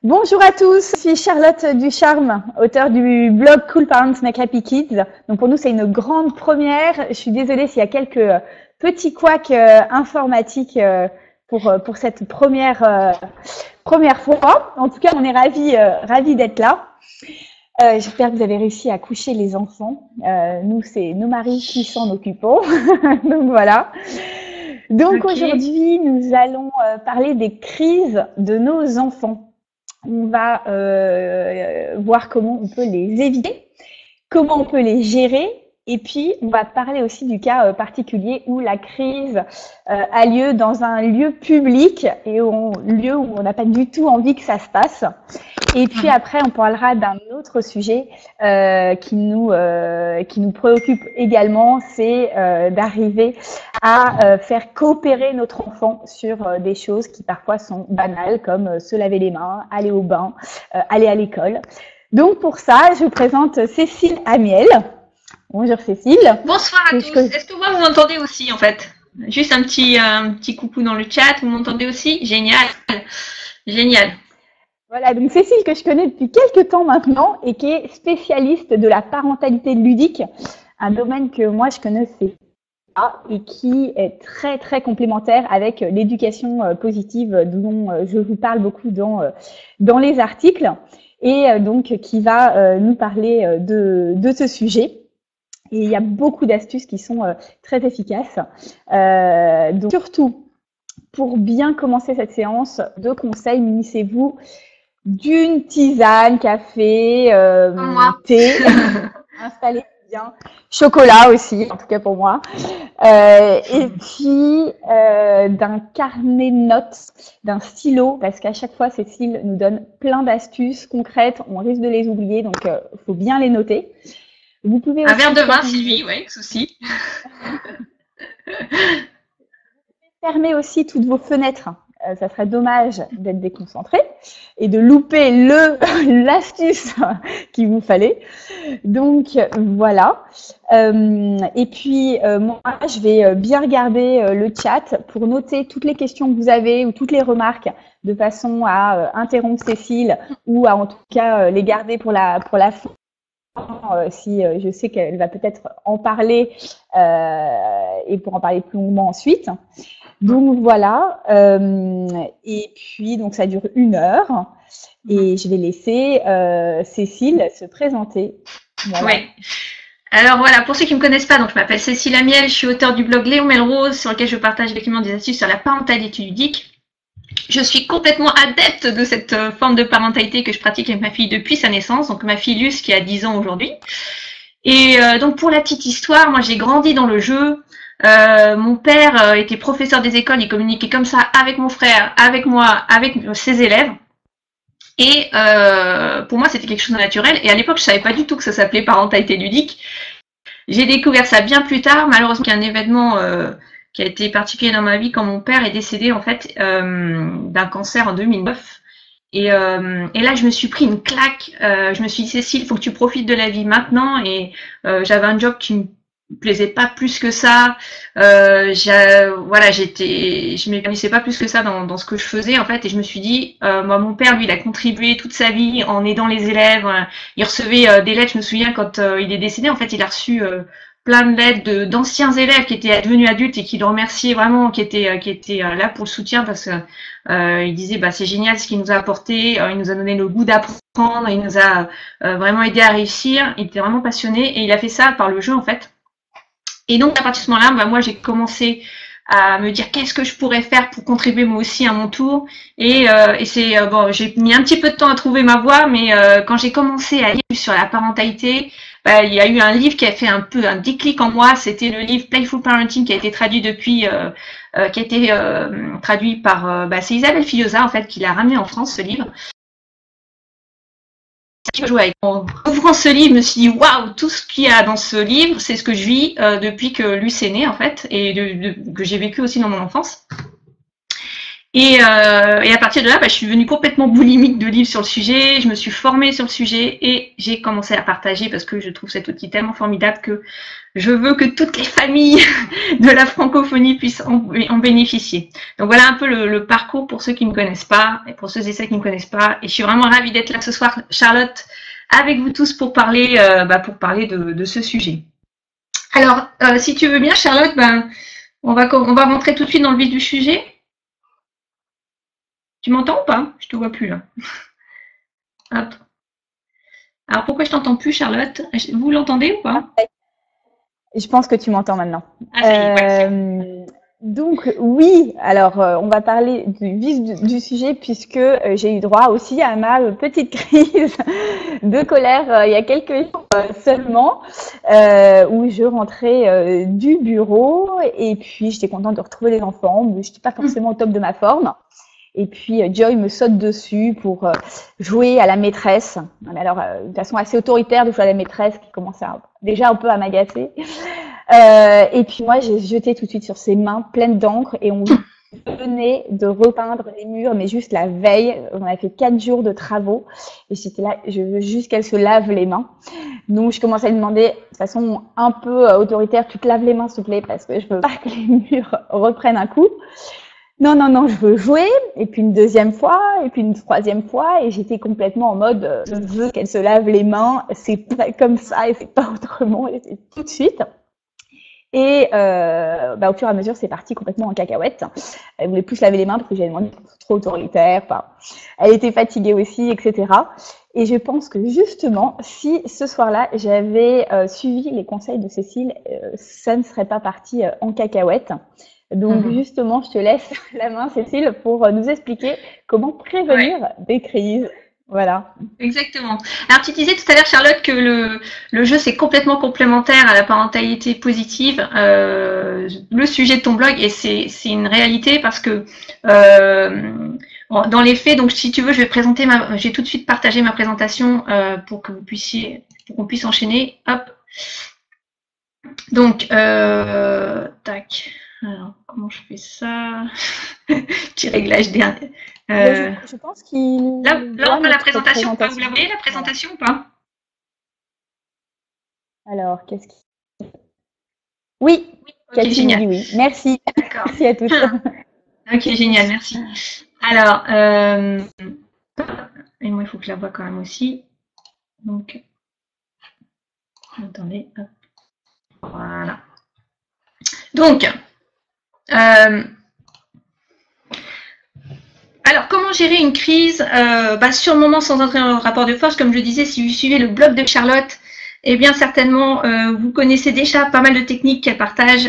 Bonjour à tous, je suis Charlotte Ducharme, auteure du blog Cool Parents Make Happy Kids. Donc pour nous, c'est une grande première. Je suis désolée s'il y a quelques petits couacs informatiques pour cette première fois. En tout cas, on est ravis d'être là. J'espère que vous avez réussi à coucher les enfants. Nous, c'est nos maris qui s'en occupent. Donc voilà. Donc aujourd'hui, nous allons parler des crises de nos enfants. On va voir comment on peut les éviter, comment on peut les gérer, et puis on va parler aussi du cas particulier où la crise a lieu dans un lieu public et lieu où on n'a pas du tout envie que ça se passe. Et puis après, on parlera d'un autre sujet qui nous préoccupe également, c'est d'arriver à faire coopérer notre enfant sur des choses qui parfois sont banales, comme se laver les mains, aller au bain, aller à l'école. Donc pour ça, je vous présente Cécile Amiel. Bonjour Cécile. Bonsoir à tous. Est-ce que vous m'entendez aussi en fait? Juste un petit coucou dans le chat, vous m'entendez aussi? Génial, génial. Voilà, donc Cécile que je connais depuis quelques temps maintenant et qui est spécialiste de la parentalité ludique, un domaine que moi je connaissais pas et qui est très très complémentaire avec l'éducation positive dont je vous parle beaucoup dans les articles et donc qui va nous parler de ce sujet. Et il y a beaucoup d'astuces qui sont très efficaces. Donc surtout, pour bien commencer cette séance, 2 conseils, munissez-vous d'une tisane, café, thé, installez bien, chocolat aussi, en tout cas pour moi, et puis d'un carnet de notes, d'un stylo, parce qu'à chaque fois, Cécile nous donne plein d'astuces concrètes, on risque de les oublier, donc il faut bien les noter. Vous pouvez un verre de vin, Sylvie, oui, souci. Fermez aussi toutes vos fenêtres. Ça serait dommage d'être déconcentré et de louper l'astuce qu'il vous fallait. Donc voilà. Et puis moi, je vais bien regarder le chat pour noter toutes les questions que vous avez ou toutes les remarques de façon à interrompre Cécile ou à en tout cas les garder pour la fin. Si je sais qu'elle va peut-être en parler et pour en parler plus longuement ensuite. Donc voilà, et puis donc ça dure 1 heure et je vais laisser Cécile se présenter. Voilà. Oui. Alors voilà, pour ceux qui ne me connaissent pas, donc je m'appelle Cécile Amiel, je suis auteure du blog Léo Melrose sur lequel je partage effectivement des astuces sur la parentalité ludique. Je suis complètement adepte de cette forme de parentalité que je pratique avec ma fille depuis sa naissance, donc ma fille Luce qui a 10 ans aujourd'hui. Et donc pour la petite histoire, moi j'ai grandi dans le jeu. Mon père était professeur des écoles, il communiquait comme ça avec mon frère, avec moi, avec ses élèves. Et pour moi c'était quelque chose de naturel. Et à l'époque je savais pas du tout que ça s'appelait parentalité ludique. J'ai découvert ça bien plus tard. Malheureusement, il y a un événement qui a été particulier dans ma vie quand mon père est décédé en fait d'un cancer en 2009. Et là, je me suis pris une claque. Je me suis dit, Cécile, il faut que tu profites de la vie maintenant. Et j'avais un job qui me plaisait pas plus que ça. Voilà, je m'épanouissais pas plus que ça dans ce que je faisais en fait. Et je me suis dit, moi, mon père, lui, il a contribué toute sa vie en aidant les élèves. Il recevait des lettres. Je me souviens quand il est décédé, en fait, il a reçu plein de lettres d'anciens élèves qui étaient devenus adultes et qui le remerciaient vraiment, qui étaient là pour le soutien parce que il disait bah c'est génial ce qu'il nous a apporté, il nous a donné le goût d'apprendre, il nous a vraiment aidé à réussir, il était vraiment passionné et il a fait ça par le jeu en fait. Et donc à partir de ce moment-là, bah, moi j'ai commencé à me dire qu'est-ce que je pourrais faire pour contribuer moi aussi à mon tour et c'est bon, j'ai mis un petit peu de temps à trouver ma voie, mais quand j'ai commencé à lire sur la parentalité, bah, il y a eu un livre qui a fait un peu un déclic en moi. C'était le livre Playful Parenting qui a été traduit traduit par c'est Isabelle Fillosa en fait qui l'a ramené en France ce livre. En ouvrant ce livre, je me suis dit waouh, tout ce qu'il y a dans ce livre, c'est ce que je vis depuis que Luce est née en fait et que j'ai vécu aussi dans mon enfance. Et à partir de là, je suis devenue complètement boulimique de livres sur le sujet, je me suis formée sur le sujet et j'ai commencé à partager parce que je trouve cet outil tellement formidable que je veux que toutes les familles de la francophonie puissent en bénéficier. Donc voilà un peu le parcours pour ceux qui ne me connaissent pas et pour ceux et celles qui ne me connaissent pas. Et je suis vraiment ravie d'être là ce soir, Charlotte, avec vous tous pour parler, de ce sujet. Alors, si tu veux bien, Charlotte, on va rentrer tout de suite dans le vif du sujet. Tu m'entends ou pas? Je te vois plus là. Hop. Alors pourquoi je t'entends plus, Charlotte? Vous l'entendez ou pas? Je pense que tu m'entends maintenant. Ah, ça y est, ouais. Donc oui, alors on va parler du vif du sujet puisque j'ai eu droit aussi à ma petite crise de colère il y a quelques jours seulement, où je rentrais du bureau et puis j'étais contente de retrouver les enfants, mais je n'étais pas forcément au top de ma forme. Et puis Joy me saute dessus pour jouer à la maîtresse. Alors de façon assez autoritaire de jouer à la maîtresse qui commençait déjà un peu à m'agacer. Et puis moi j'ai jeté tout de suite sur ses mains pleines d'encre et on venait de repeindre les murs, mais juste la veille, on a fait 4 jours de travaux et j'étais là, je veux juste qu'elle se lave les mains. Donc je commençais à lui demander de façon un peu autoritaire, tu te laves les mains s'il te plaît parce que je veux pas que les murs reprennent un coup. Non, non, non, je veux jouer, et puis une deuxième fois, et puis une troisième fois, et j'étais complètement en mode, je veux qu'elle se lave les mains, c'est pas comme ça, et c'est pas autrement, et c'est tout de suite. Et au fur et à mesure, c'est parti complètement en cacahuète. Elle voulait plus se laver les mains parce que j'avais demandé trop autoritaire, enfin, elle était fatiguée aussi, etc. Et je pense que justement, si ce soir-là, j'avais suivi les conseils de Cécile, ça ne serait pas parti en cacahuète. Donc justement, je te laisse la main, Cécile, pour nous expliquer comment prévenir des crises. Voilà. Exactement. Alors tu disais tout à l'heure, Charlotte, que le jeu c'est complètement complémentaire à la parentalité positive. Le sujet de ton blog, et c'est une réalité parce que dans les faits, donc si tu veux, je vais tout de suite partager ma présentation pour qu'on puisse enchaîner. Hop. Donc tac. Alors, comment je fais ça? Petit réglage dernier. Je pense qu'il. Là, on voit la présentation. Vous la voyez, la présentation ou pas? Alors, qu'est-ce qui. Oui, okay, génial. Dit oui. Merci. Merci à tous. Ok, génial, merci. Alors, et moi, il faut que je la voie quand même aussi. Donc, attendez, hop. Voilà. Donc, alors, comment gérer une crise sur le moment sans entrer dans le rapport de force? Comme je disais, si vous suivez le blog de Charlotte, eh bien certainement, vous connaissez déjà pas mal de techniques qu'elle partage.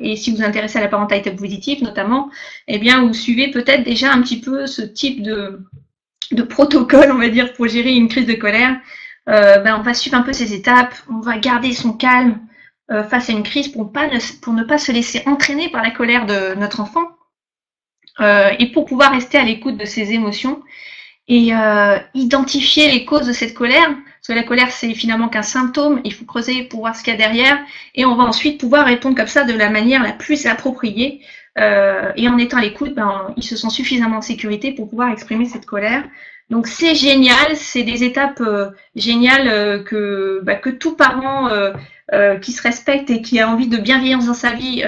Et si vous vous intéressez à la parentalité positive notamment, eh bien vous suivez peut-être déjà un petit peu ce type de protocole, on va dire, pour gérer une crise de colère. On va suivre un peu ces étapes, on va garder son calme face à une crise pour ne pas se laisser entraîner par la colère de notre enfant. Et pour pouvoir rester à l'écoute de ses émotions et identifier les causes de cette colère, parce que la colère c'est finalement qu'un symptôme, il faut creuser pour voir ce qu'il y a derrière, et on va ensuite pouvoir répondre comme ça de la manière la plus appropriée, et en étant à l'écoute, il se sent suffisamment en sécurité pour pouvoir exprimer cette colère. Donc c'est génial, c'est des étapes géniales que tout parent qui se respecte et qui a envie de bienveillance dans sa vie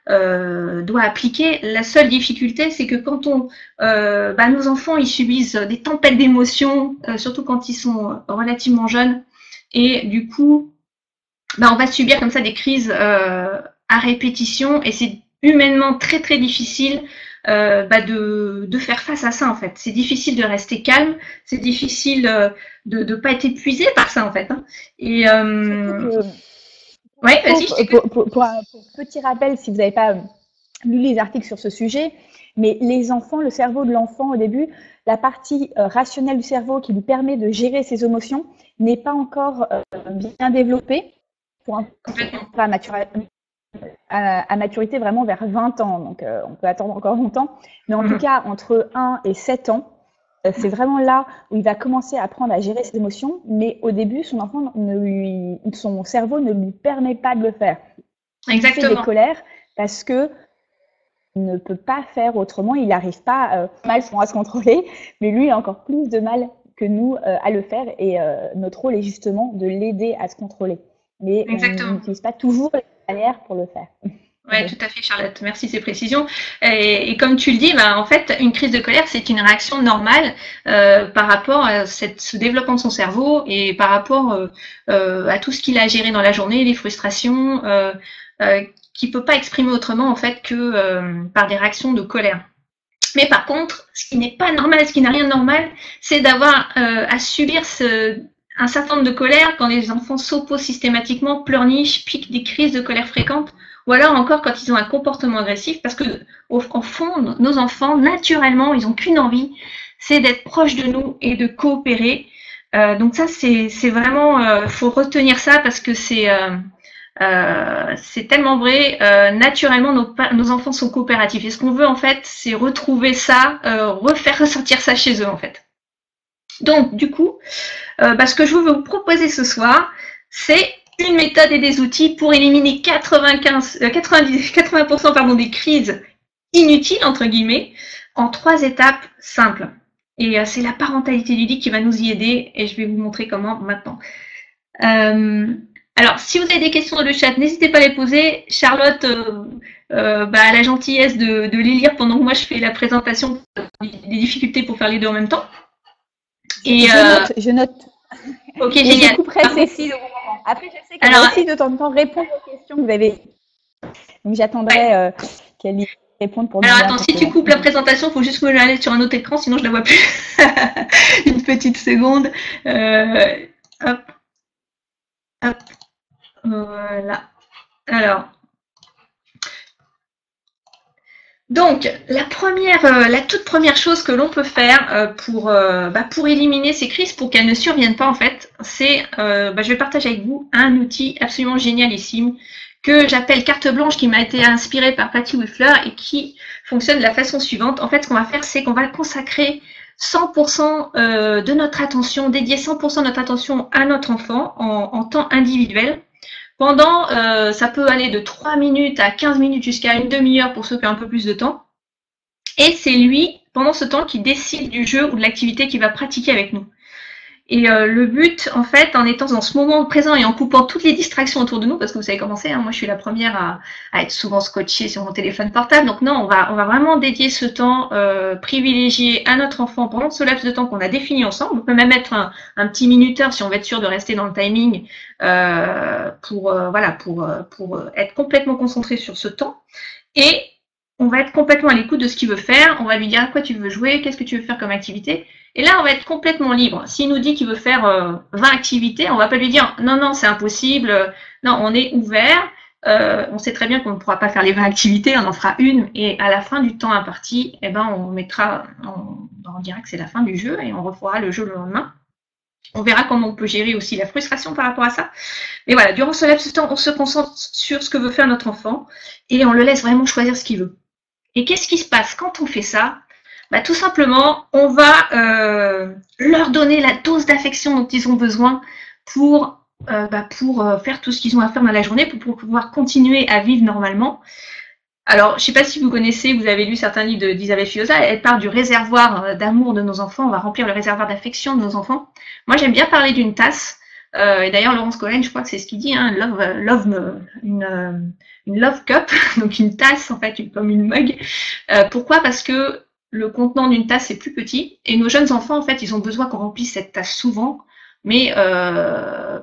doit appliquer. La seule difficulté, c'est que quand nos enfants, ils subissent des tempêtes d'émotions, surtout quand ils sont relativement jeunes, et du coup, on va subir comme ça des crises à répétition, et c'est humainement très très difficile de faire face à ça en fait. C'est difficile de rester calme, c'est difficile de ne pas être épuisé par ça en fait. Hein. Et ouais, vas-y. Pour petit rappel, si vous n'avez pas lu les articles sur ce sujet, mais les enfants, le cerveau de l'enfant au début, la partie rationnelle du cerveau qui lui permet de gérer ses émotions n'est pas encore bien développée pour à maturité vraiment vers 20 ans. Donc, on peut attendre encore longtemps. Mais en tout cas, entre 1 et 7 ans, c'est vraiment là où il va commencer à apprendre à gérer ses émotions. Mais au début, son cerveau ne lui permet pas de le faire. Exactement. Il fait des colères parce que ne peut pas faire autrement, il n'arrive pas mal souvent à se contrôler, mais lui il a encore plus de mal que nous à le faire et notre rôle est justement de l'aider à se contrôler. Mais on n'utilise pas toujours les manières pour le faire. Oui, tout à fait, Charlotte. Merci ces précisions. Et comme tu le dis, en fait, une crise de colère, c'est une réaction normale par rapport à ce développement de son cerveau et par rapport à tout ce qu'il a à gérer dans la journée, les frustrations, qu'il peut pas exprimer autrement en fait que par des réactions de colère. Mais par contre, ce qui n'est pas normal, ce qui n'a rien de normal, c'est d'avoir à subir un certain nombre de colères quand les enfants s'opposent systématiquement, pleurnichent, piquent des crises de colère fréquentes, ou alors encore quand ils ont un comportement agressif, parce que au fond, nos enfants, naturellement, ils n'ont qu'une envie, c'est d'être proches de nous et de coopérer. Donc ça, c'est vraiment, faut retenir ça parce que c'est tellement vrai. Naturellement, nos enfants sont coopératifs. Et ce qu'on veut, en fait, c'est retrouver ça, refaire ressortir ça chez eux, en fait. Donc, du coup, ce que je veux vous proposer ce soir, c'est une méthode et des outils pour éliminer 80% des crises inutiles, entre guillemets, en 3 étapes simples. Et c'est la parentalité ludique qui va nous y aider et je vais vous montrer comment maintenant. Alors, si vous avez des questions dans le chat, n'hésitez pas à les poser. Charlotte a la gentillesse de les lire pendant que moi je fais la présentation, des difficultés pour faire les deux en même temps. Et je note. Ok, génial. Je couperai Cécile au moment. Après, je sais qu'elle va aussi de temps en temps répondre aux questions que vous avez. Donc, j'attendrai qu'elle y réponde pour nous. Alors, attends, si tu coupes la présentation, il faut juste me aller sur un autre écran, sinon je ne la vois plus. Une petite seconde. Hop. Hop. Voilà. Alors. Donc, la toute première chose que l'on peut faire pour éliminer ces crises, pour qu'elles ne surviennent pas en fait, c'est, je vais partager avec vous un outil absolument génialissime que j'appelle carte blanche, qui m'a été inspirée par Patty Weffler et qui fonctionne de la façon suivante. En fait, ce qu'on va faire, c'est qu'on va consacrer 100% de notre attention, dédier 100% de notre attention à notre enfant en temps individuel. Pendant, ça peut aller de 3 minutes à 15 minutes jusqu'à une demi-heure pour ceux qui ont un peu plus de temps. Et c'est lui, pendant ce temps, qui décide du jeu ou de l'activité qu'il va pratiquer avec nous. Et le but, en fait, en étant dans ce moment présent et en coupant toutes les distractions autour de nous, parce que vous savez comment c'est, hein, moi je suis la première à être souvent scotchée sur mon téléphone portable, donc non, on va vraiment dédier ce temps privilégié à notre enfant pendant ce laps de temps qu'on a défini ensemble. On peut même mettre un petit minuteur si on veut être sûr de rester dans le timing pour être complètement concentré sur ce temps. Et on va être complètement à l'écoute de ce qu'il veut faire, on va lui dire à quoi tu veux jouer, qu'est-ce que tu veux faire comme activité. Et là, on va être complètement libre. S'il nous dit qu'il veut faire 20 activités, on ne va pas lui dire « Non, c'est impossible. » Non, on est ouvert. On sait très bien qu'on ne pourra pas faire les 20 activités, on en fera une. Et à la fin du temps imparti, on dira que c'est la fin du jeu et on refera le jeu le lendemain. On verra comment on peut gérer aussi la frustration par rapport à ça. Mais voilà, durant ce laps de temps, on se concentre sur ce que veut faire notre enfant et on le laisse vraiment choisir ce qu'il veut. Et qu'est-ce qui se passe quand on fait ça ? Tout simplement, on va leur donner la dose d'affection dont ils ont besoin pour faire tout ce qu'ils ont à faire dans la journée, pour pouvoir continuer à vivre normalement. Alors, je ne sais pas si vous connaissez, vous avez lu certains livres d'Isabelle Fioza, elle parle du réservoir d'amour de nos enfants, on va remplir le réservoir d'affection de nos enfants. Moi, j'aime bien parler d'une tasse, et d'ailleurs, Laurence Cohen, je crois que c'est ce qu'il dit, hein, une love cup, donc une tasse, en fait, comme une mug. Pourquoi ? Parce que le contenant d'une tasse est plus petit et nos jeunes enfants, en fait, ils ont besoin qu'on remplisse cette tasse souvent, mais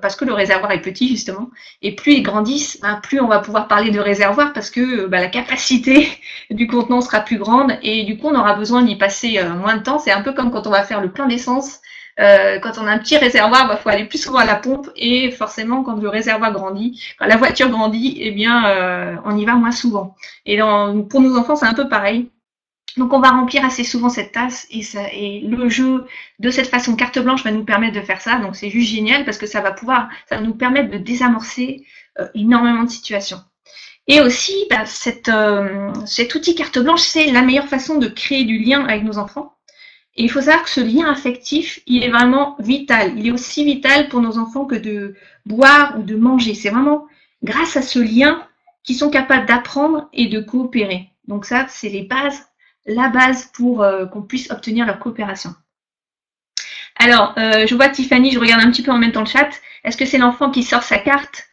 parce que le réservoir est petit, justement. Et plus ils grandissent, plus on va pouvoir parler de réservoir parce que la capacité du contenant sera plus grande et du coup, on aura besoin d'y passer moins de temps. C'est un peu comme quand on va faire le plein d'essence. Quand on a un petit réservoir, il faut aller plus souvent à la pompe et forcément, quand le réservoir grandit, quand la voiture grandit, on y va moins souvent. Et pour nos enfants, c'est un peu pareil. Donc, on va remplir assez souvent cette tasse et le jeu de cette façon carte blanche va nous permettre de faire ça. Donc, c'est juste génial parce que ça va nous permettre de désamorcer énormément de situations. Et aussi, cet outil carte blanche, c'est la meilleure façon de créer du lien avec nos enfants. Et il faut savoir que ce lien affectif, il est vraiment vital. Il est aussi vital pour nos enfants que de boire ou de manger. C'est vraiment grâce à ce lien qu'ils sont capables d'apprendre et de coopérer. Donc ça, c'est les bases, la base pour qu'on puisse obtenir leur coopération. Alors, je vois Tiffany, je regarde un petit peu en même temps le chat. Est-ce que c'est l'enfant qui sort sa carte?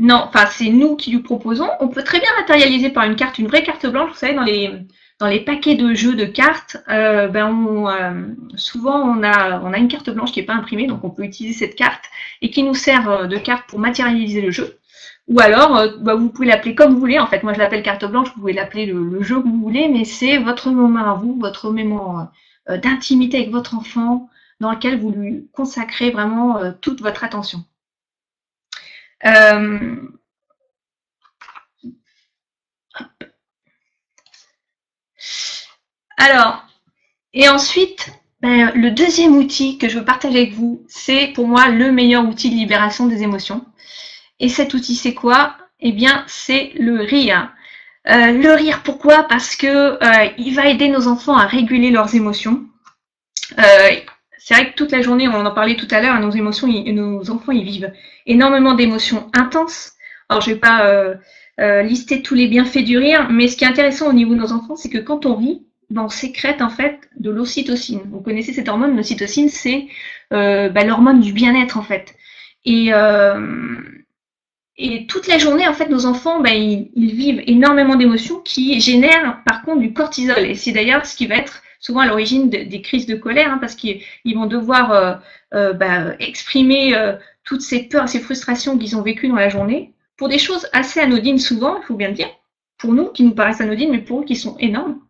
Non, enfin c'est nous qui lui proposons. On peut très bien matérialiser par une carte, une vraie carte blanche. Vous savez, dans les paquets de jeux de cartes, souvent on a une carte blanche qui n'est pas imprimée, donc on peut utiliser cette carte et qui nous sert de carte pour matérialiser le jeu. Ou alors, vous pouvez l'appeler comme vous voulez. En fait, moi je l'appelle carte blanche. Vous pouvez l'appeler le jeu que vous voulez, mais c'est votre moment à vous, votre moment d'intimité avec votre enfant, dans lequel vous lui consacrez vraiment toute votre attention. Alors, et ensuite, le deuxième outil que je veux partager avec vous, c'est pour moi le meilleur outil de libération des émotions. Et cet outil, c'est quoi? Eh bien, c'est le rire. Le rire, pourquoi? Parce que il va aider nos enfants à réguler leurs émotions. C'est vrai que toute la journée, on en parlait tout à l'heure, nos enfants, ils vivent énormément d'émotions intenses. Alors, je vais pas lister tous les bienfaits du rire, mais ce qui est intéressant au niveau de nos enfants, c'est que quand on rit, on sécrète en fait de l'ocytocine. Vous connaissez cette hormone, l'ocytocine, c'est l'hormone du bien-être en fait. Et toute la journée, en fait, nos enfants, ils vivent énormément d'émotions qui génèrent par contre du cortisol. Et c'est d'ailleurs ce qui va être souvent à l'origine des crises de colère, parce qu'ils vont devoir exprimer toutes ces peurs, ces frustrations qu'ils ont vécues dans la journée, pour des choses assez anodines souvent, il faut bien le dire, pour nous qui nous paraissent anodines, mais pour eux qui sont énormes.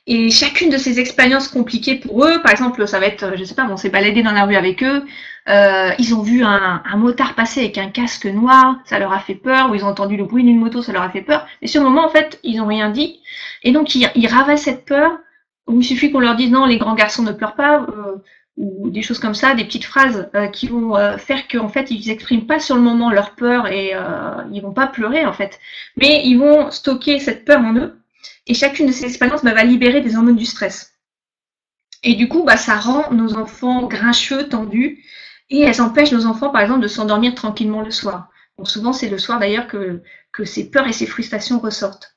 Et chacune de ces expériences compliquées pour eux, par exemple, ça va être, je sais pas, on s'est baladé dans la rue avec eux, ils ont vu un motard passer avec un casque noir, ça leur a fait peur, ou ils ont entendu le bruit d'une moto, ça leur a fait peur. Et sur le moment, en fait, ils n'ont rien dit. Et donc, ils ravaient cette peur, où il suffit qu'on leur dise non, les grands garçons ne pleurent pas, ou des choses comme ça, des petites phrases qui vont faire qu'en fait, ils n'expriment pas sur le moment leur peur et ils vont pas pleurer, en fait. Mais ils vont stocker cette peur en eux. Et chacune de ces expériences va libérer des hormones du stress. Et du coup, ça rend nos enfants grincheux, tendus, et elles empêchent nos enfants, par exemple, de s'endormir tranquillement le soir. Donc souvent, c'est le soir d'ailleurs que ces peurs et ces frustrations ressortent.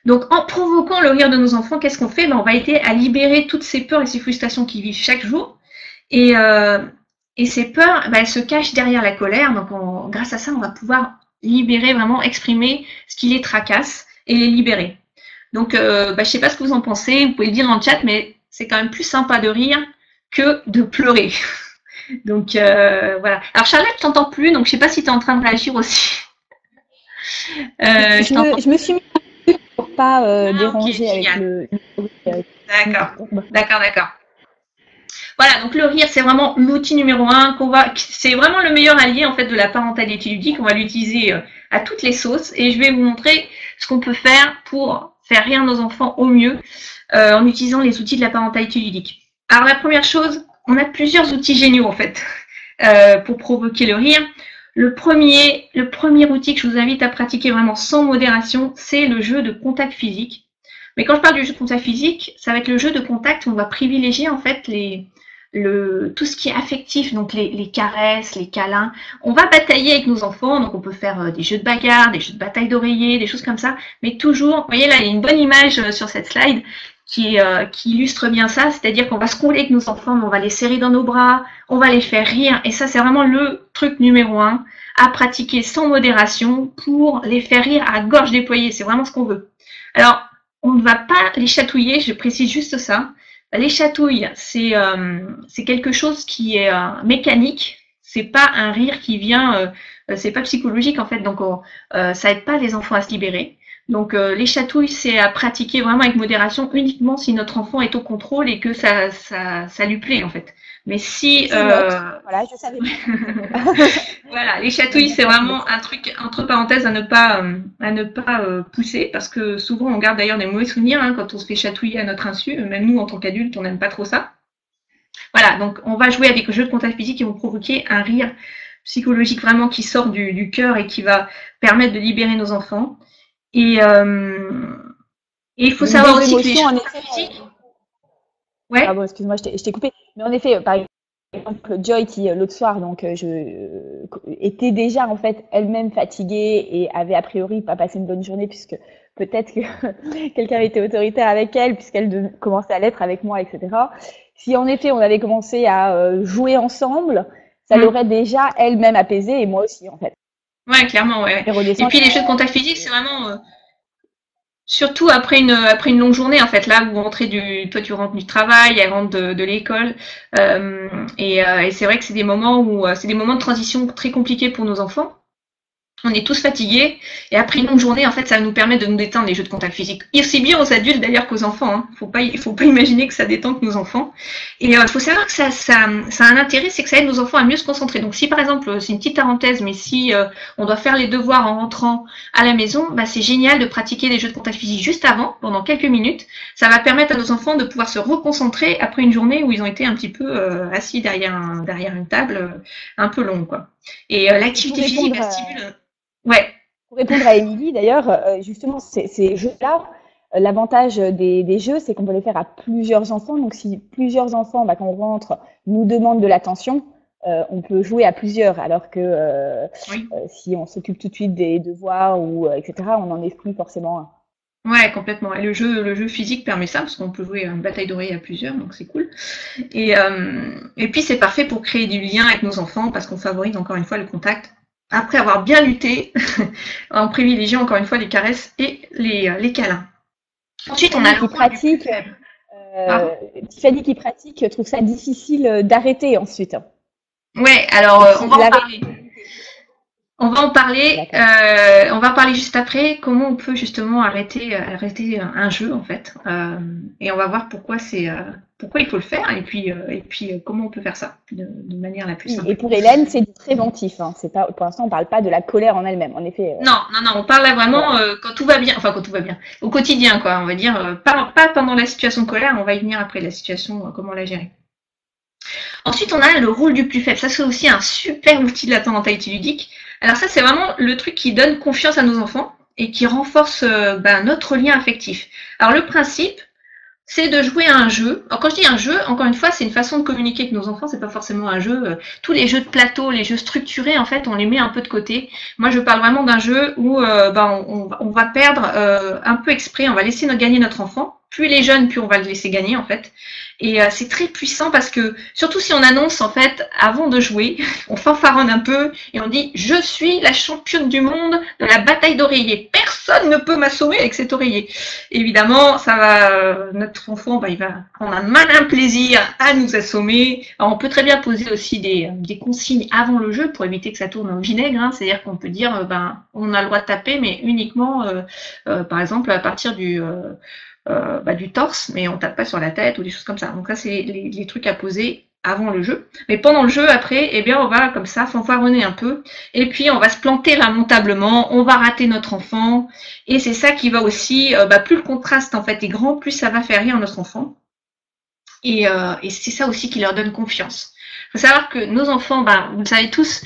Donc en provoquant le rire de nos enfants, qu'est-ce qu'on fait? On va aider à libérer toutes ces peurs et ces frustrations qu'ils vivent chaque jour. Et ces peurs, elles se cachent derrière la colère. Donc grâce à ça, on va pouvoir libérer, vraiment exprimer ce qui les tracasse et les libérer. Donc, je sais pas ce que vous en pensez, vous pouvez le dire en chat, mais c'est quand même plus sympa de rire que de pleurer. Donc, voilà. Alors, Charlotte, je t'entends plus, donc je sais pas si tu es en train de réagir aussi. Je me suis mis pour pas déranger avec le D'accord. Voilà, donc le rire, c'est vraiment l'outil numéro 1 c'est vraiment le meilleur allié en fait de la parentalité ludique. On va l'utiliser à toutes les sauces et je vais vous montrer ce qu'on peut faire pour faire rire nos enfants au mieux en utilisant les outils de la parentalité ludique. Alors la première chose, on a plusieurs outils géniaux en fait pour provoquer le rire. Le premier outil que je vous invite à pratiquer vraiment sans modération, c'est le jeu de contact physique. Mais quand je parle du jeu de contact physique, ça va être le jeu de contact où on va privilégier en fait tout ce qui est affectif, donc les caresses, les câlins. On va batailler avec nos enfants, donc on peut faire des jeux de bagarre, des jeux de bataille d'oreiller, des choses comme ça, mais toujours, vous voyez là, il y a une bonne image sur cette slide qui illustre bien ça, c'est-à-dire qu'on va se rouler avec nos enfants, on va les serrer dans nos bras, on va les faire rire, et ça c'est vraiment le truc numéro 1 à pratiquer sans modération pour les faire rire à gorge déployée, c'est vraiment ce qu'on veut. Alors, on ne va pas les chatouiller, je précise juste ça. Les chatouilles, c'est quelque chose qui est mécanique. C'est pas un rire qui vient, c'est pas psychologique en fait. Donc ça aide pas les enfants à se libérer. Donc les chatouilles, c'est à pratiquer vraiment avec modération uniquement si notre enfant est au contrôle et que ça lui plaît en fait. Mais si voilà, je savais pas. Voilà, les chatouilles, c'est vraiment un truc entre parenthèses à ne pas pousser parce que souvent on garde d'ailleurs des mauvais souvenirs quand on se fait chatouiller à notre insu. Même nous en tant qu'adultes, on n'aime pas trop ça. Voilà, donc on va jouer avec le jeu de contact physique qui vont provoquer un rire psychologique vraiment qui sort du cœur et qui va permettre de libérer nos enfants. Et il faut savoir aussi que les jeux de contact physique. Ouais. Ah bon, excuse-moi, je t'ai coupé. Mais en effet, par exemple, Joy qui l'autre soir était déjà en fait elle-même fatiguée et avait a priori pas passé une bonne journée puisque peut-être que quelqu'un était autoritaire avec elle puisqu'elle commençait à l'être avec moi, etc. Si en effet on avait commencé à jouer ensemble, ça l'aurait déjà elle-même apaisée et moi aussi en fait. Ouais, clairement, ouais. Et puis les jeux de contact physique, c'est vraiment surtout après une longue journée en fait. Là, toi tu rentres du travail, elle rentre de l'école, et c'est vrai que c'est des moments c'est des moments de transition très compliqués pour nos enfants. On est tous fatigués et après une longue journée, en fait, ça nous permet de nous détendre les jeux de contact physique. Aussi bien aux adultes d'ailleurs qu'aux enfants. Hein. Faut pas imaginer que ça détend que nos enfants. Et il faut savoir que ça a un intérêt, c'est que ça aide nos enfants à mieux se concentrer. Donc si par exemple, c'est une petite parenthèse, mais si on doit faire les devoirs en rentrant à la maison, bah, c'est génial de pratiquer les jeux de contact physique juste avant, pendant quelques minutes. Ça va permettre à nos enfants de pouvoir se reconcentrer après une journée où ils ont été un petit peu assis derrière une table un peu longue, quoi. Et l'activité physique stimule. Ouais. Pour répondre à Émilie, d'ailleurs, justement, ces jeux-là, l'avantage des jeux, c'est qu'on peut les faire à plusieurs enfants. Donc, si plusieurs enfants, quand on rentre, nous demandent de l'attention, on peut jouer à plusieurs. Alors que si on s'occupe tout de suite des devoirs etc., on n'en est plus forcément un. Ouais, complètement. Et le jeu physique permet ça, parce qu'on peut jouer à une bataille d'oreilles à plusieurs, donc c'est cool. Et puis, c'est parfait pour créer du lien avec nos enfants, parce qu'on favorise encore une fois le contact. Après avoir bien lutté, en privilégiant encore une fois les caresses et les câlins. Ensuite, on a qui pratique. Tiffany qui pratique trouve ça difficile d'arrêter ensuite. Ouais, alors on va en parler. On va en parler juste après. Comment on peut justement arrêter un jeu en fait, et on va voir pourquoi il faut le faire et puis comment on peut faire ça de manière la plus simple. Et pour Hélène, c'est du préventif. Hein. C'est pas, pour l'instant, on parle pas de la colère en elle-même. En effet. Non, on parle là vraiment quand tout va bien. Enfin, quand tout va bien, au quotidien, quoi. On va dire pas pendant la situation de colère. On va y venir après la situation, comment la gérer. Ensuite, on a le rôle du plus faible. Ça, c'est aussi un super outil de la parentalité ludique. Alors ça, c'est vraiment le truc qui donne confiance à nos enfants et qui renforce notre lien affectif. Alors le principe, c'est de jouer à un jeu. Alors quand je dis un jeu, encore une fois, c'est une façon de communiquer avec nos enfants, c'est pas forcément un jeu. Tous les jeux de plateau, les jeux structurés, en fait, on les met un peu de côté. Moi, je parle vraiment d'un jeu où on va perdre un peu exprès, on va laisser gagner notre enfant. Plus il est jeune, plus on va le laisser gagner, en fait. Et c'est très puissant parce que, surtout si on annonce, en fait, avant de jouer, on fanfaronne un peu et on dit « Je suis la championne du monde de la bataille d'oreiller. Personne ne peut m'assommer avec cet oreiller. » Évidemment, notre enfant, il va prendre un malin plaisir à nous assommer. Alors, on peut très bien poser aussi des consignes avant le jeu pour éviter que ça tourne au vinaigre. Hein. C'est-à-dire qu'on peut dire on a le droit de taper, mais uniquement, par exemple, à partir du torse, mais on tape pas sur la tête ou des choses comme ça. Donc ça, c'est les trucs à poser avant le jeu. Mais pendant le jeu, après, on va comme ça fanfaronner un peu, et puis on va se planter lamentablement, on va rater notre enfant, et c'est ça qui va aussi, plus le contraste en fait est grand, plus ça va faire rire notre enfant, et c'est ça aussi qui leur donne confiance. Il faut savoir que nos enfants, vous le savez tous,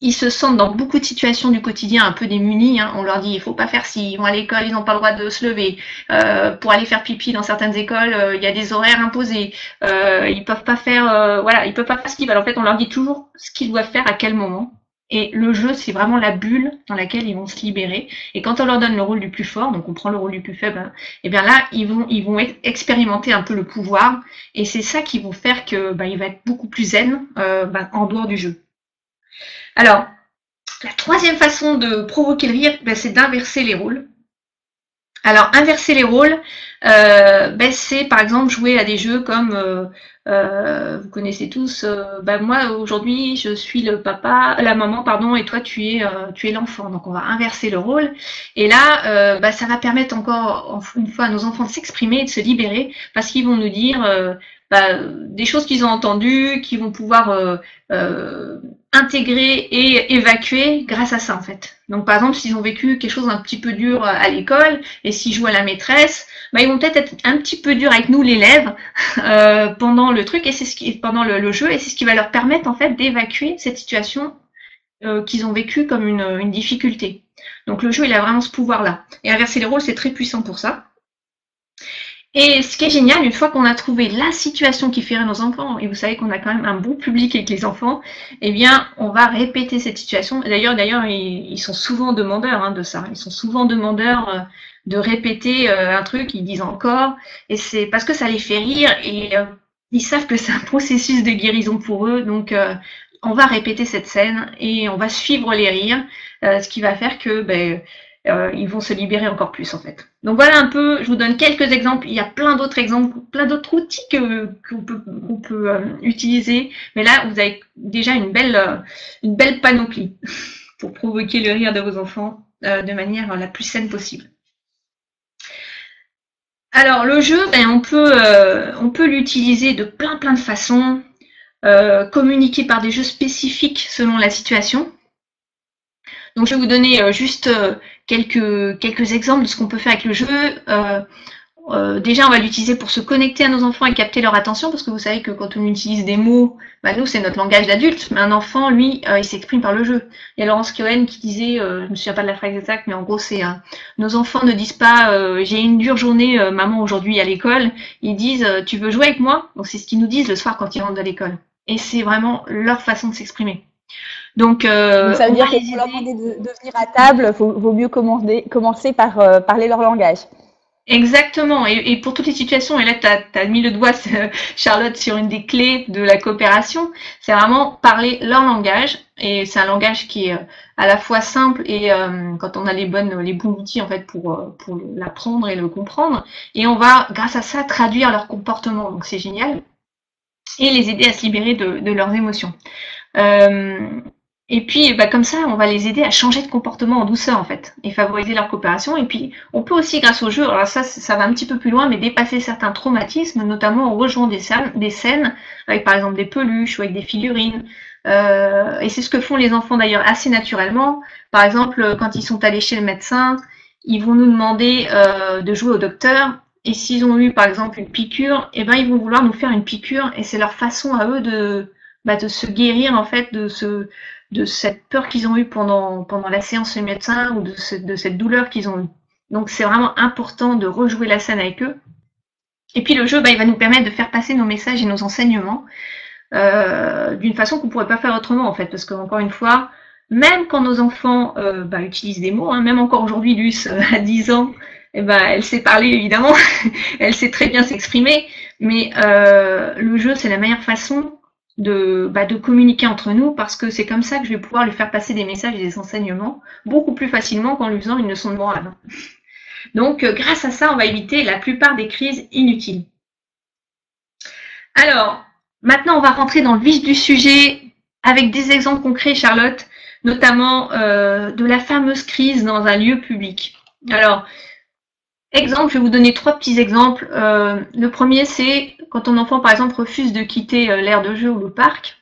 ils se sentent dans beaucoup de situations du quotidien un peu démunis. Hein. On leur dit il faut pas faire ci, ils vont à l'école, ils n'ont pas le droit de se lever. Pour aller faire pipi dans certaines écoles, il y a des horaires imposés. Ils peuvent pas faire, ils peuvent pas faire ce qu'ils veulent. En fait, on leur dit toujours ce qu'ils doivent faire à quel moment. Et le jeu, c'est vraiment la bulle dans laquelle ils vont se libérer. Et quand on leur donne le rôle du plus fort, donc on prend le rôle du plus faible, là, ils vont expérimenter un peu le pouvoir. Et c'est ça qui va faire que il va être beaucoup plus zen en dehors du jeu. Alors, la troisième façon de provoquer le rire, c'est d'inverser les rôles. Alors, inverser les rôles, c'est par exemple jouer à des jeux comme, vous connaissez tous, moi aujourd'hui je suis la maman, pardon, et toi tu es l'enfant. Donc on va inverser le rôle. Et là, ça va permettre encore une fois à nos enfants de s'exprimer et de se libérer parce qu'ils vont nous dire des choses qu'ils ont entendues, qu'ils vont pouvoir intégrer et évacuer grâce à ça en fait. Donc par exemple s'ils ont vécu quelque chose un petit peu dur à l'école et s'ils jouent à la maîtresse, ils vont peut-être être un petit peu durs avec nous l'élève pendant le truc et pendant le jeu, et c'est ce qui va leur permettre en fait d'évacuer cette situation qu'ils ont vécue comme une difficulté. Donc le jeu il a vraiment ce pouvoir là. Et inverser les rôles c'est très puissant pour ça. Et ce qui est génial, une fois qu'on a trouvé la situation qui fait rire nos enfants, et vous savez qu'on a quand même un bon public avec les enfants, eh bien, on va répéter cette situation. D'ailleurs, ils sont souvent demandeurs de ça. Ils sont souvent demandeurs de répéter un truc, ils disent encore, et c'est parce que ça les fait rire, et ils savent que c'est un processus de guérison pour eux, donc on va répéter cette scène, et on va suivre les rires, ce qui va faire que ils vont se libérer encore plus en fait. Donc voilà un peu, je vous donne quelques exemples. Il y a plein d'autres exemples, plein d'autres outils qu'on peut utiliser. Mais là, vous avez déjà une belle panoplie pour provoquer le rire de vos enfants de manière la plus saine possible. Alors le jeu, on peut l'utiliser de plein de façons. Communiquer par des jeux spécifiques selon la situation. Donc je vais vous donner juste quelques exemples de ce qu'on peut faire avec le jeu. Déjà, on va l'utiliser pour se connecter à nos enfants et capter leur attention, parce que vous savez que quand on utilise des mots, nous, c'est notre langage d'adulte, mais un enfant, lui, il s'exprime par le jeu. Il y a Laurence Cohen qui disait, je me souviens pas de la phrase exacte, mais en gros, c'est nos enfants ne disent pas j'ai une dure journée, maman, aujourd'hui à l'école. Ils disent tu veux jouer avec moi? Donc c'est ce qu'ils nous disent le soir quand ils rentrent de l'école. Et c'est vraiment leur façon de s'exprimer. Donc ça veut dire que pour leur demander de venir à table, vaut mieux commencer par parler leur langage. Exactement, et pour toutes les situations, et là tu as mis le doigt, Charlotte, sur une des clés de la coopération, c'est vraiment parler leur langage, et c'est un langage qui est à la fois simple et quand on a les bons outils en fait pour l'apprendre et le comprendre, et on va grâce à ça traduire leur comportement, donc c'est génial, et les aider à se libérer de leurs émotions. Et puis, comme ça, on va les aider à changer de comportement en douceur, en fait, et favoriser leur coopération. Et puis, on peut aussi, grâce au jeu, alors ça va un petit peu plus loin, mais dépasser certains traumatismes, notamment en rejoignant des scènes, avec par exemple des peluches ou avec des figurines. Et c'est ce que font les enfants d'ailleurs assez naturellement. Par exemple, quand ils sont allés chez le médecin, ils vont nous demander de jouer au docteur. Et s'ils ont eu, par exemple, une piqûre, ils vont vouloir nous faire une piqûre, et c'est leur façon à eux de se guérir, en fait, de cette peur qu'ils ont eue pendant la séance chez le médecin, ou de cette douleur qu'ils ont eue. Donc c'est vraiment important de rejouer la scène avec eux. Et puis le jeu, il va nous permettre de faire passer nos messages et nos enseignements d'une façon qu'on ne pourrait pas faire autrement, en fait, parce qu'encore une fois, même quand nos enfants utilisent des mots, même encore aujourd'hui, Luce, à 10 ans, elle sait parler évidemment, elle sait très bien s'exprimer, mais le jeu, c'est la meilleure façon de communiquer entre nous, parce que c'est comme ça que je vais pouvoir lui faire passer des messages et des enseignements beaucoup plus facilement qu'en lui faisant une leçon de morale. Donc grâce à ça, on va éviter la plupart des crises inutiles. Alors, maintenant on va rentrer dans le vif du sujet avec des exemples concrets, Charlotte, notamment de la fameuse crise dans un lieu public. Alors, exemple, je vais vous donner 3 petits exemples. Le premier, c'est quand ton enfant, par exemple, refuse de quitter l'aire de jeu ou le parc.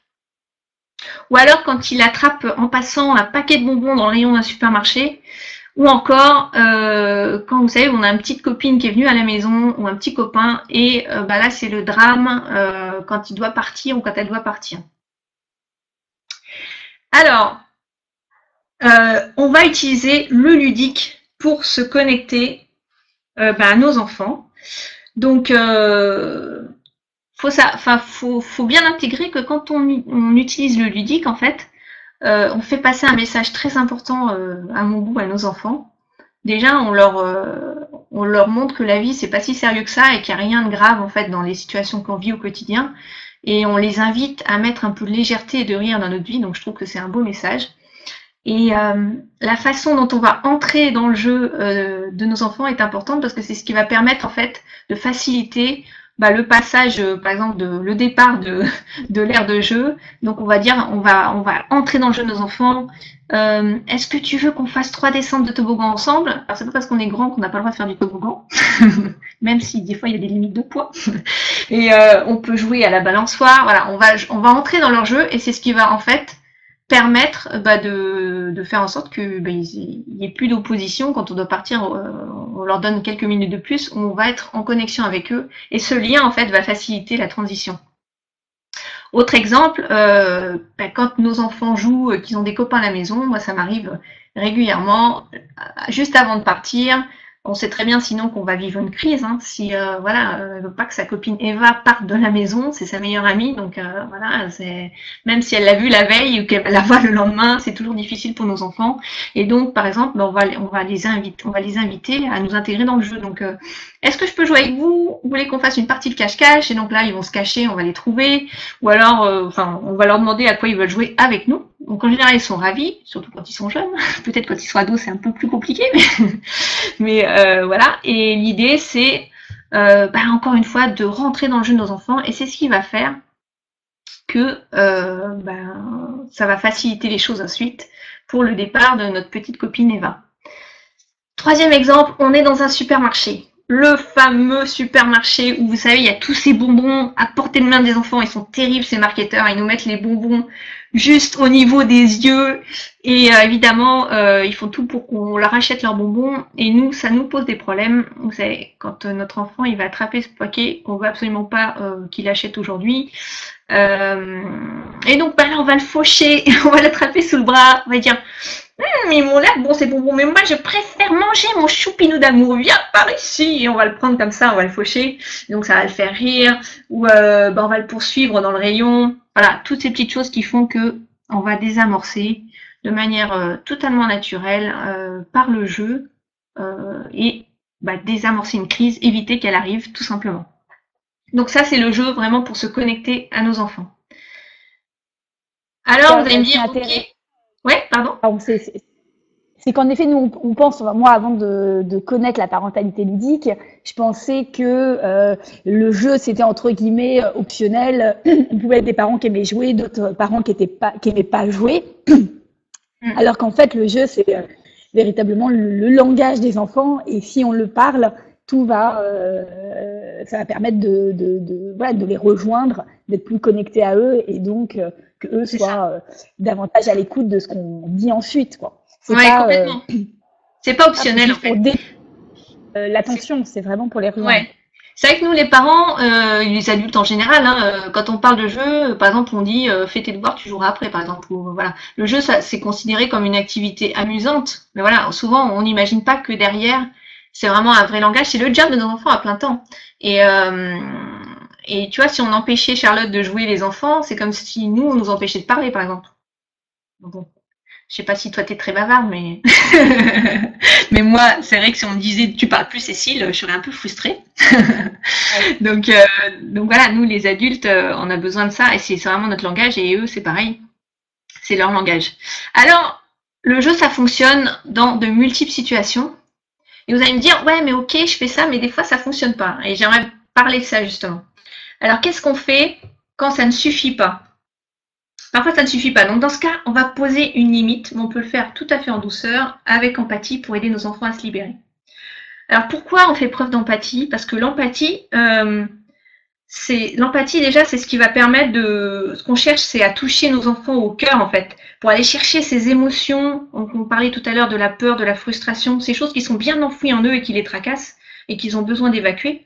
Ou alors quand il attrape en passant un paquet de bonbons dans le rayon d'un supermarché. Ou encore quand, vous savez, on a une petite copine qui est venue à la maison, ou un petit copain, et là, c'est le drame quand il doit partir ou quand elle doit partir. Alors, on va utiliser le ludique pour se connecter à nos enfants. Donc, faut bien intégrer que quand on utilise le ludique, en fait, on fait passer un message très important à mon goût à nos enfants. Déjà, on leur montre que la vie, c'est pas si sérieux que ça et qu'il n'y a rien de grave, en fait, dans les situations qu'on vit au quotidien. Et on les invite à mettre un peu de légèreté et de rire dans notre vie. Donc, je trouve que c'est un beau message. Et la façon dont on va entrer dans le jeu de nos enfants est importante, parce que c'est ce qui va permettre, en fait, de faciliter le passage, par exemple, le départ de l'ère de jeu. Donc on va dire, on va entrer dans le jeu de nos enfants. Est-ce que tu veux qu'on fasse 3 descentes de toboggan ensemble? Alors c'est pas parce qu'on est grand qu'on n'a pas le droit de faire du toboggan, même si des fois il y a des limites de poids. Et on peut jouer à la balançoire. Voilà, on va entrer dans leur jeu, et c'est ce qui va en fait permettre de faire en sorte que il n'y ait plus d'opposition quand on doit partir. On leur donne quelques minutes de plus, on va être en connexion avec eux, et ce lien en fait va faciliter la transition. Autre exemple, quand nos enfants jouent, qu'ils ont des copains à la maison, moi ça m'arrive régulièrement, juste avant de partir, On sait très bien sinon qu'on va vivre une crise, hein, si voilà, elle veut pas que sa copine Eva parte de la maison, c'est sa meilleure amie, donc voilà, c'est même si elle l'a vue la veille ou qu'elle la voit le lendemain, c'est toujours difficile pour nos enfants. Et donc, par exemple, on va les inviter à nous intégrer dans le jeu. Donc, est-ce que je peux jouer avec vous? Vous voulez qu'on fasse une partie de cache-cache? Et donc là, ils vont se cacher, on va les trouver, ou alors, enfin, on va leur demander à quoi ils veulent jouer avec nous. Donc en général, ils sont ravis, surtout quand ils sont jeunes. Peut-être quand ils sont ados, c'est un peu plus compliqué, mais voilà. Et l'idée, c'est encore une fois de rentrer dans le jeu de nos enfants, et c'est ce qui va faire que ça va faciliter les choses ensuite pour le départ de notre petite copine Eva. Troisième exemple, on est dans un supermarché. Le fameux supermarché où vous savez, il y a tous ces bonbons à portée de main des enfants. Ils sont terribles, ces marketeurs. Ils nous mettent les bonbons juste au niveau des yeux. Et évidemment, ils font tout pour qu'on leur achète leurs bonbons. Et nous, ça nous pose des problèmes. Vous savez, quand notre enfant il va attraper ce paquet qu'on veut absolument pas qu'il achète aujourd'hui. Et donc, là, on va le faucher. On va l'attraper sous le bras. On va dire... mais ils m'ont l'air bon ces bonbons, mais moi je préfère manger mon choupinou d'amour, viens par ici, et on va le prendre comme ça, on va le faucher, donc ça va le faire rire, ou on va le poursuivre dans le rayon, voilà, toutes ces petites choses qui font que on va désamorcer de manière totalement naturelle par le jeu et désamorcer une crise, éviter qu'elle arrive tout simplement. Donc ça c'est le jeu vraiment pour se connecter à nos enfants. Alors vous allez me dire, ok. Ouais, pardon. C'est qu'en effet, nous, on pense, moi, avant de connaître la parentalité ludique, je pensais que le jeu, c'était entre guillemets optionnel. On pouvait être des parents qui aimaient jouer, d'autres parents qui aimaient pas jouer. Alors qu'en fait, le jeu, c'est véritablement le langage des enfants. Et si on le parle, ça va permettre de les rejoindre, d'être plus connectés à eux et donc que eux soient davantage à l'écoute de ce qu'on dit ensuite, quoi. Complètement. C'est pas optionnel en fait. L'attention, c'est vraiment pour les rejoindre. Ouais. C'est vrai que nous, les parents, les adultes en général, quand on parle de jeu, par exemple, on dit fais tes devoirs, tu joueras après, par exemple. Voilà. Le jeu, ça, c'est considéré comme une activité amusante, mais voilà, souvent, on n'imagine pas que derrière, c'est vraiment un vrai langage. C'est le job de nos enfants à plein temps. Et tu vois, si on empêchait Charlotte de jouer les enfants, c'est comme si nous, on nous empêchait de parler, par exemple. Bon. Je sais pas si toi t'es très bavarde, mais mais moi, c'est vrai que si on me disait tu parles plus Cécile, je serais un peu frustrée. donc voilà, nous les adultes, on a besoin de ça et c'est vraiment notre langage et eux c'est pareil, c'est leur langage. Alors le jeu ça fonctionne dans de multiples situations et vous allez me dire ouais mais ok je fais ça mais des fois ça fonctionne pas et j'aimerais parler de ça justement. Alors qu'est-ce qu'on fait quand ça ne suffit pas? Parfois, ça ne suffit pas. Donc, dans ce cas, on va poser une limite, mais on peut le faire tout à fait en douceur, avec empathie, pour aider nos enfants à se libérer. Alors, pourquoi on fait preuve d'empathie? Parce que l'empathie, déjà, c'est ce qui va permettre de... Ce qu'on cherche, c'est à toucher nos enfants au cœur, en fait, pour aller chercher ces émotions. On parlait tout à l'heure de la peur, de la frustration, ces choses qui sont bien enfouies en eux et qui les tracassent et qu'ils ont besoin d'évacuer.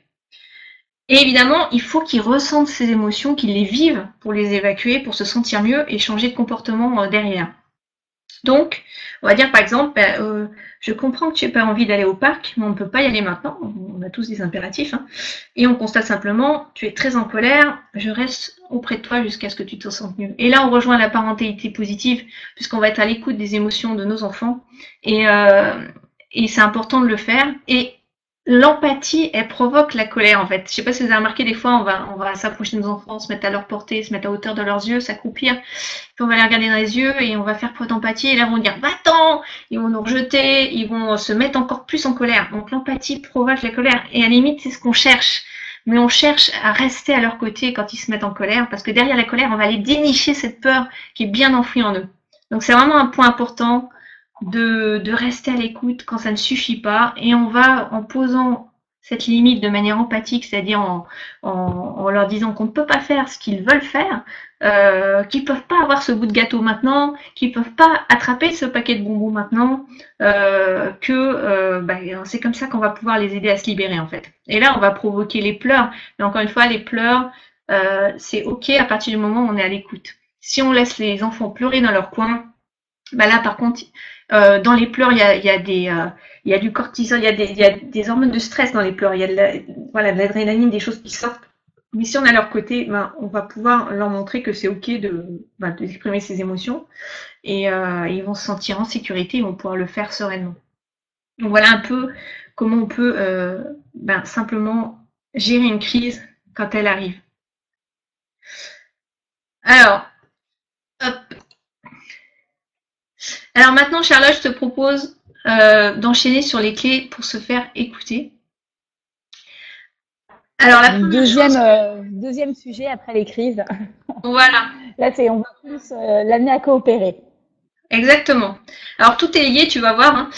Et évidemment, il faut qu'ils ressentent ces émotions, qu'ils les vivent pour les évacuer, pour se sentir mieux et changer de comportement derrière. Donc, on va dire par exemple, je comprends que tu n'as pas envie d'aller au parc, mais on ne peut pas y aller maintenant, on a tous des impératifs, hein, et on constate simplement, tu es très en colère, je reste auprès de toi jusqu'à ce que tu te sentes mieux. Et là, on rejoint la parentalité positive, puisqu'on va être à l'écoute des émotions de nos enfants, et c'est important de le faire. Et l'empathie, elle provoque la colère en fait. Je sais pas si vous avez remarqué, des fois on va s'approcher de nos enfants, se mettre à leur portée, se mettre à hauteur de leurs yeux, s'accroupir, puis on va les regarder dans les yeux et on va faire preuve d'empathie et là ils vont dire va-t'en, ils vont nous rejeter, ils vont se mettre encore plus en colère. Donc l'empathie provoque la colère et à la limite c'est ce qu'on cherche. Mais on cherche à rester à leur côté quand ils se mettent en colère parce que derrière la colère on va aller dénicher cette peur qui est bien enfouie en eux. Donc c'est vraiment un point important de rester à l'écoute quand ça ne suffit pas et on va en posant cette limite de manière empathique, c'est-à-dire en leur disant qu'on ne peut pas faire ce qu'ils veulent faire, qu'ils ne peuvent pas avoir ce bout de gâteau maintenant, qu'ils ne peuvent pas attraper ce paquet de bonbons maintenant, c'est comme ça qu'on va pouvoir les aider à se libérer en fait. Et là, on va provoquer les pleurs, mais encore une fois, les pleurs, c'est ok à partir du moment où on est à l'écoute. Si on laisse les enfants pleurer dans leur coin, là par contre, Dans les pleurs, il y a du cortisol, il y a des hormones de stress dans les pleurs, il y a voilà, de l'adrénaline, des choses qui sortent. Mais si on est à leur côté, ben, on va pouvoir leur montrer que c'est ok d'exprimer ses émotions et ils vont se sentir en sécurité, ils vont pouvoir le faire sereinement. Donc voilà un peu comment on peut simplement gérer une crise quand elle arrive. Alors, hop. Alors maintenant, Charlotte, je te propose d'enchaîner sur les clés pour se faire écouter. Alors la deuxième sujet après les crises. Voilà. Là, on va plus l'amener à coopérer. Exactement. Alors tout est lié, tu vas voir,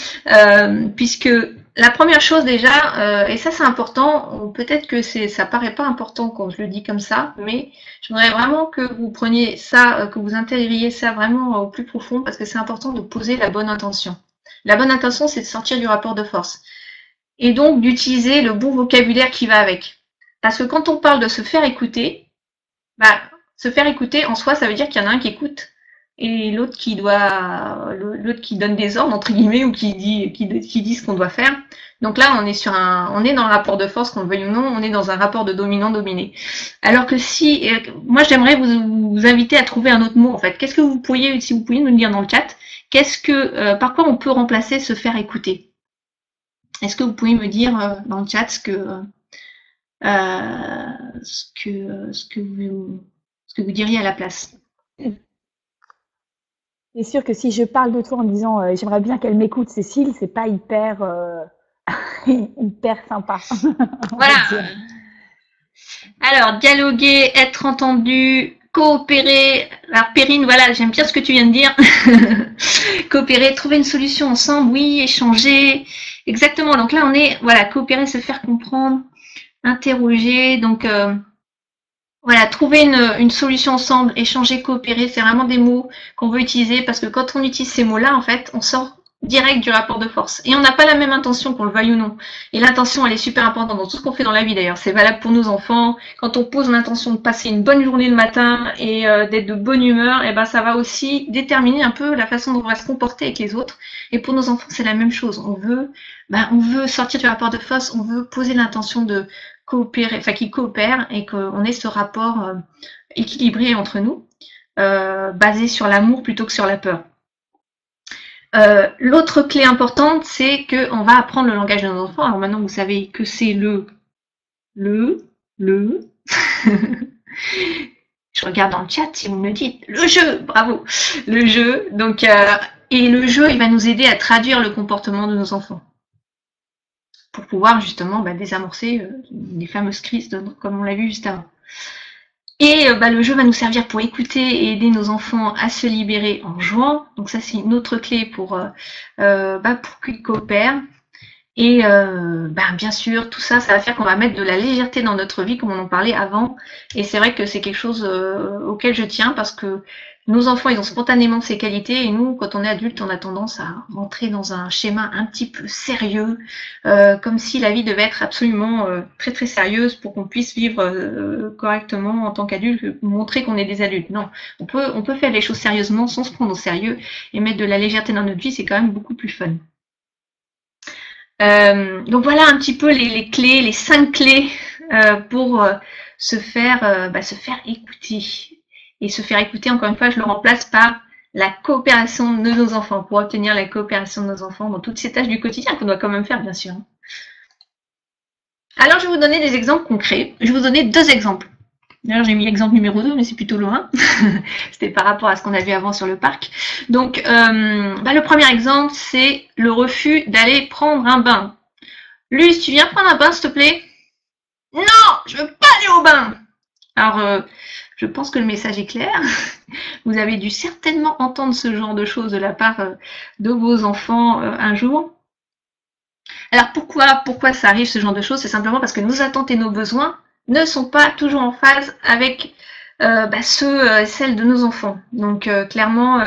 puisque la première chose déjà, et ça c'est important, peut-être que ça paraît pas important quand je le dis comme ça, mais je voudrais vraiment que vous preniez ça, que vous intégriez ça vraiment au plus profond, parce que c'est important de poser la bonne intention. La bonne intention, c'est de sortir du rapport de force. Et donc d'utiliser le bon vocabulaire qui va avec. Parce que quand on parle de se faire écouter, se faire écouter en soi, ça veut dire qu'il y en a un qui écoute et l'autre qui donne des ordres entre guillemets ou qui dit ce qu'on doit faire. Donc là, on est dans le rapport de force, qu'on le veuille ou non, on est dans un rapport de dominant-dominé. Alors que moi j'aimerais vous inviter à trouver un autre mot en fait. Qu'est-ce que vous pourriez, si vous pouviez nous le dire dans le chat, par quoi on peut remplacer se faire écouter? Est-ce que vous pouvez me dire dans le chat ce que vous diriez à la place? C'est sûr que si je parle de toi en disant j'aimerais bien qu'elle m'écoute, Cécile, c'est pas hyper hyper sympa. Voilà. Alors, dialoguer, être entendu, coopérer. Alors, Perrine, voilà, j'aime bien ce que tu viens de dire. Coopérer, trouver une solution ensemble, oui, échanger. Exactement. Donc là, on est, voilà, coopérer, se faire comprendre, interroger. Donc, voilà, trouver une solution ensemble, échanger, coopérer, c'est vraiment des mots qu'on veut utiliser parce que quand on utilise ces mots-là, en fait, on sort direct du rapport de force. Et on n'a pas la même intention, qu'on le veuille ou non. Et l'intention, elle est super importante dans tout ce qu'on fait dans la vie d'ailleurs. C'est valable pour nos enfants. Quand on pose l'intention de passer une bonne journée le matin et d'être de bonne humeur, et ben ça va aussi déterminer un peu la façon dont on va se comporter avec les autres. Et pour nos enfants, c'est la même chose. On veut sortir du rapport de force, on veut poser l'intention de coopérer, enfin qui coopèrent et qu'on ait ce rapport équilibré entre nous, basé sur l'amour plutôt que sur la peur. L'autre clé importante, c'est qu'on va apprendre le langage de nos enfants. Alors maintenant, vous savez que c'est le. Je regarde dans le chat si vous me dites le jeu, bravo, le jeu. Donc, et le jeu, il va nous aider à traduire le comportement de nos enfants pour pouvoir justement désamorcer les fameuses crises, comme on l'a vu juste avant. Et le jeu va nous servir pour écouter et aider nos enfants à se libérer en jouant. Donc ça, c'est une autre clé pour qu'ils coopèrent. Et bien sûr, tout ça, ça va faire qu'on va mettre de la légèreté dans notre vie, comme on en parlait avant. Et c'est vrai que c'est quelque chose auquel je tiens parce que nos enfants, ils ont spontanément ces qualités et nous, quand on est adulte, on a tendance à rentrer dans un schéma un petit peu sérieux, comme si la vie devait être absolument très très sérieuse pour qu'on puisse vivre correctement en tant qu'adulte, montrer qu'on est des adultes. Non, on peut faire les choses sérieusement sans se prendre au sérieux et mettre de la légèreté dans notre vie, c'est quand même beaucoup plus fun. Donc voilà un petit peu les clés, les 5 clés pour se faire écouter. Et se faire écouter, encore une fois, je le remplace par la coopération de nos enfants, pour obtenir la coopération de nos enfants dans toutes ces tâches du quotidien qu'on doit quand même faire, bien sûr. Alors, je vais vous donner des exemples concrets. Je vais vous donner 2 exemples. D'ailleurs, j'ai mis l'exemple numéro 2, mais c'est plutôt le 1. C'était par rapport à ce qu'on a vu avant sur le parc. Donc, le premier exemple, c'est le refus d'aller prendre un bain. Luce, tu viens prendre un bain, s'il te plaît? Non, je veux pas aller au bain. Alors, je pense que le message est clair. Vous avez dû certainement entendre ce genre de choses de la part de vos enfants un jour. Alors, pourquoi ça arrive, ce genre de choses? C'est simplement parce que nos attentes et nos besoins ne sont pas toujours en phase avec celles de nos enfants. Donc, clairement,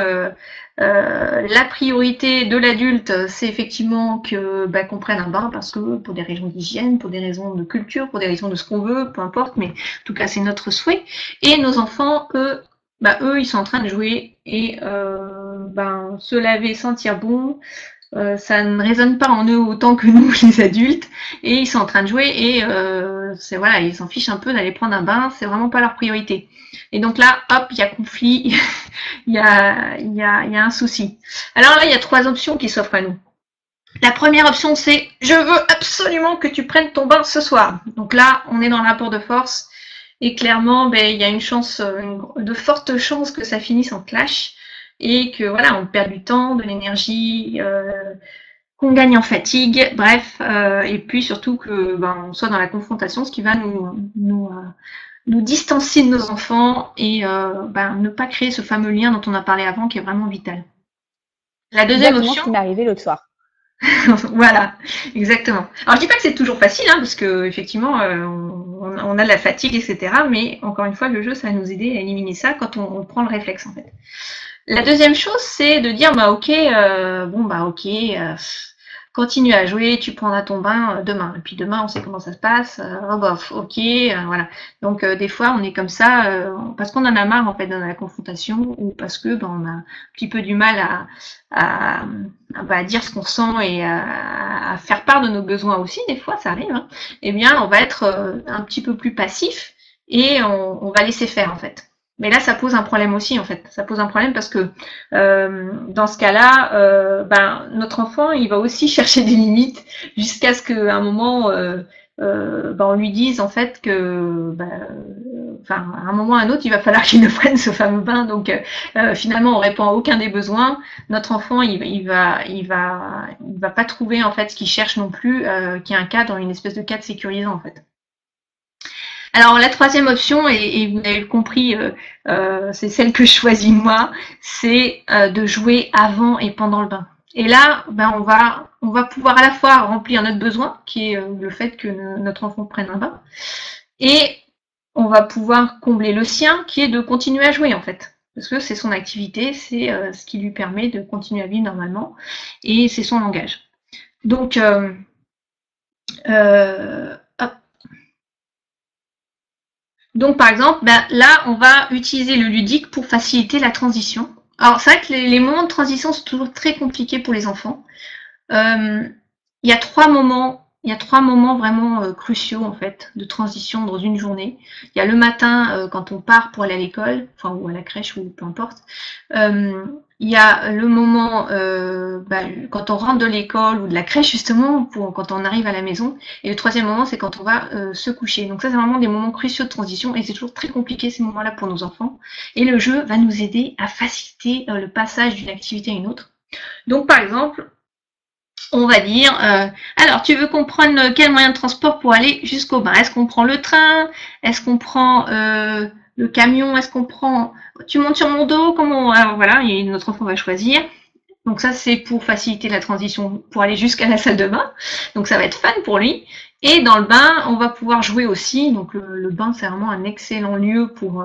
la priorité de l'adulte, c'est effectivement qu'on prenne un bain parce que pour des raisons d'hygiène, pour des raisons de culture, pour des raisons de ce qu'on veut, peu importe, mais en tout cas c'est notre souhait. Et nos enfants, eux, bah, eux, ils sont en train de jouer et ben, se laver, sentir bon, ça ne résonne pas en eux autant que nous, les adultes, et ils sont en train de jouer et c'est voilà, ils s'en fichent un peu d'aller prendre un bain, c'est vraiment pas leur priorité. Et donc là, hop, il y a conflit, il y a un souci. Alors là, il y a 3 options qui s'offrent à nous. La première option, c'est je veux absolument que tu prennes ton bain ce soir. Donc là, on est dans le rapport de force et clairement, ben, il y a une chance, de fortes chances que ça finisse en clash et que voilà, on perd du temps, de l'énergie, qu'on gagne en fatigue, bref, et puis surtout que ben, on soit dans la confrontation, ce qui va nous distancier de nos enfants et ben, ne pas créer ce fameux lien dont on a parlé avant qui est vraiment vital. La deuxième Exactement ce option, qui m'est arrivé l'autre soir. voilà, exactement. Alors je dis pas que c'est toujours facile, hein, parce que effectivement on a de la fatigue, etc. Mais encore une fois, le jeu, ça va nous aider à éliminer ça quand on prend le réflexe en fait. La deuxième chose, c'est de dire bah ok, bon bah ok, continue à jouer, tu prendras ton bain demain. Et puis demain, on sait comment ça se passe. Oh bah ok, voilà. Donc des fois, on est comme ça parce qu'on en a marre en fait dans la confrontation ou parce que ben, on a un petit peu du mal à dire ce qu'on sent et à faire part de nos besoins aussi. Des fois, ça arrive. Hein. Eh bien, on va être un petit peu plus passif et on va laisser faire en fait. Mais là, ça pose un problème aussi, en fait. Ça pose un problème parce que dans ce cas-là, ben, notre enfant, il va aussi chercher des limites jusqu'à ce qu'à un moment, ben, on lui dise en fait que, ben, enfin, à un moment ou à un autre, il va falloir qu'il ne prenne ce fameux bain. Donc, finalement, on répond à aucun des besoins. Notre enfant, il va pas trouver en fait ce qu'il cherche non plus, qui est un cadre, une espèce de cadre sécurisant en fait. Alors la troisième option, et vous avez compris, c'est celle que je choisis moi, c'est de jouer avant et pendant le bain. Et là, ben, on va pouvoir à la fois remplir notre besoin, qui est le fait que notre enfant prenne un bain, et on va pouvoir combler le sien, qui est de continuer à jouer en fait. Parce que c'est son activité, c'est ce qui lui permet de continuer à vivre normalement, et c'est son langage. Donc, hop. Donc, par exemple, ben, là, on va utiliser le ludique pour faciliter la transition. Alors, c'est vrai que les moments de transition sont toujours très compliqués pour les enfants. Il y a 3 moments vraiment cruciaux en fait de transition dans une journée. Il y a le matin quand on part pour aller à l'école, enfin ou à la crèche ou peu importe. Il y a le moment quand on rentre de l'école ou de la crèche justement, quand on arrive à la maison. Et le troisième moment, c'est quand on va se coucher. Donc ça, c'est vraiment des moments cruciaux de transition et c'est toujours très compliqué ces moments-là pour nos enfants. Et le jeu va nous aider à faciliter le passage d'une activité à une autre. Donc par exemple, on va dire, alors tu veux qu'on prenne quel moyen de transport pour aller jusqu'au bain? Est-ce qu'on prend le train? Est-ce qu'on prend le camion? Est-ce qu'on prend... Tu montes sur mon dos? Comment... Alors voilà, et notre enfant va choisir. Donc ça, c'est pour faciliter la transition, pour aller jusqu'à la salle de bain. Donc ça va être fun pour lui. Et dans le bain, on va pouvoir jouer aussi. Donc le bain, c'est vraiment un excellent lieu pour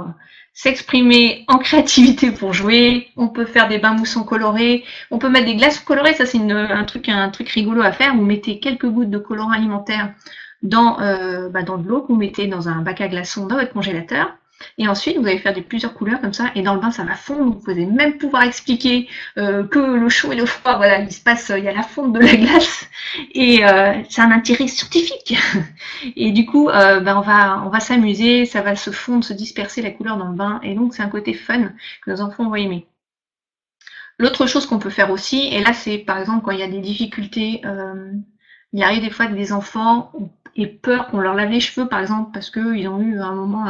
s'exprimer en créativité pour jouer. On peut faire des bains moussons colorés. On peut mettre des glaçons colorées. Ça, c'est un truc rigolo à faire. Vous mettez quelques gouttes de colorant alimentaire dans de l'eau que vous mettez dans un bac à glaçons dans votre congélateur. Et ensuite, vous allez faire plusieurs couleurs comme ça, et dans le bain, ça va fondre. Vous allez même pouvoir expliquer que le chaud et le froid, voilà, il y a la fonte de la glace, et c'est un intérêt scientifique. Et du coup, on va s'amuser, ça va se fondre, se disperser la couleur dans le bain, et donc c'est un côté fun que nos enfants vont aimer. L'autre chose qu'on peut faire aussi, et là c'est par exemple quand il y a des difficultés, il arrive des fois que des enfants aient peur qu'on leur lave les cheveux par exemple parce qu'ils ont eu à un moment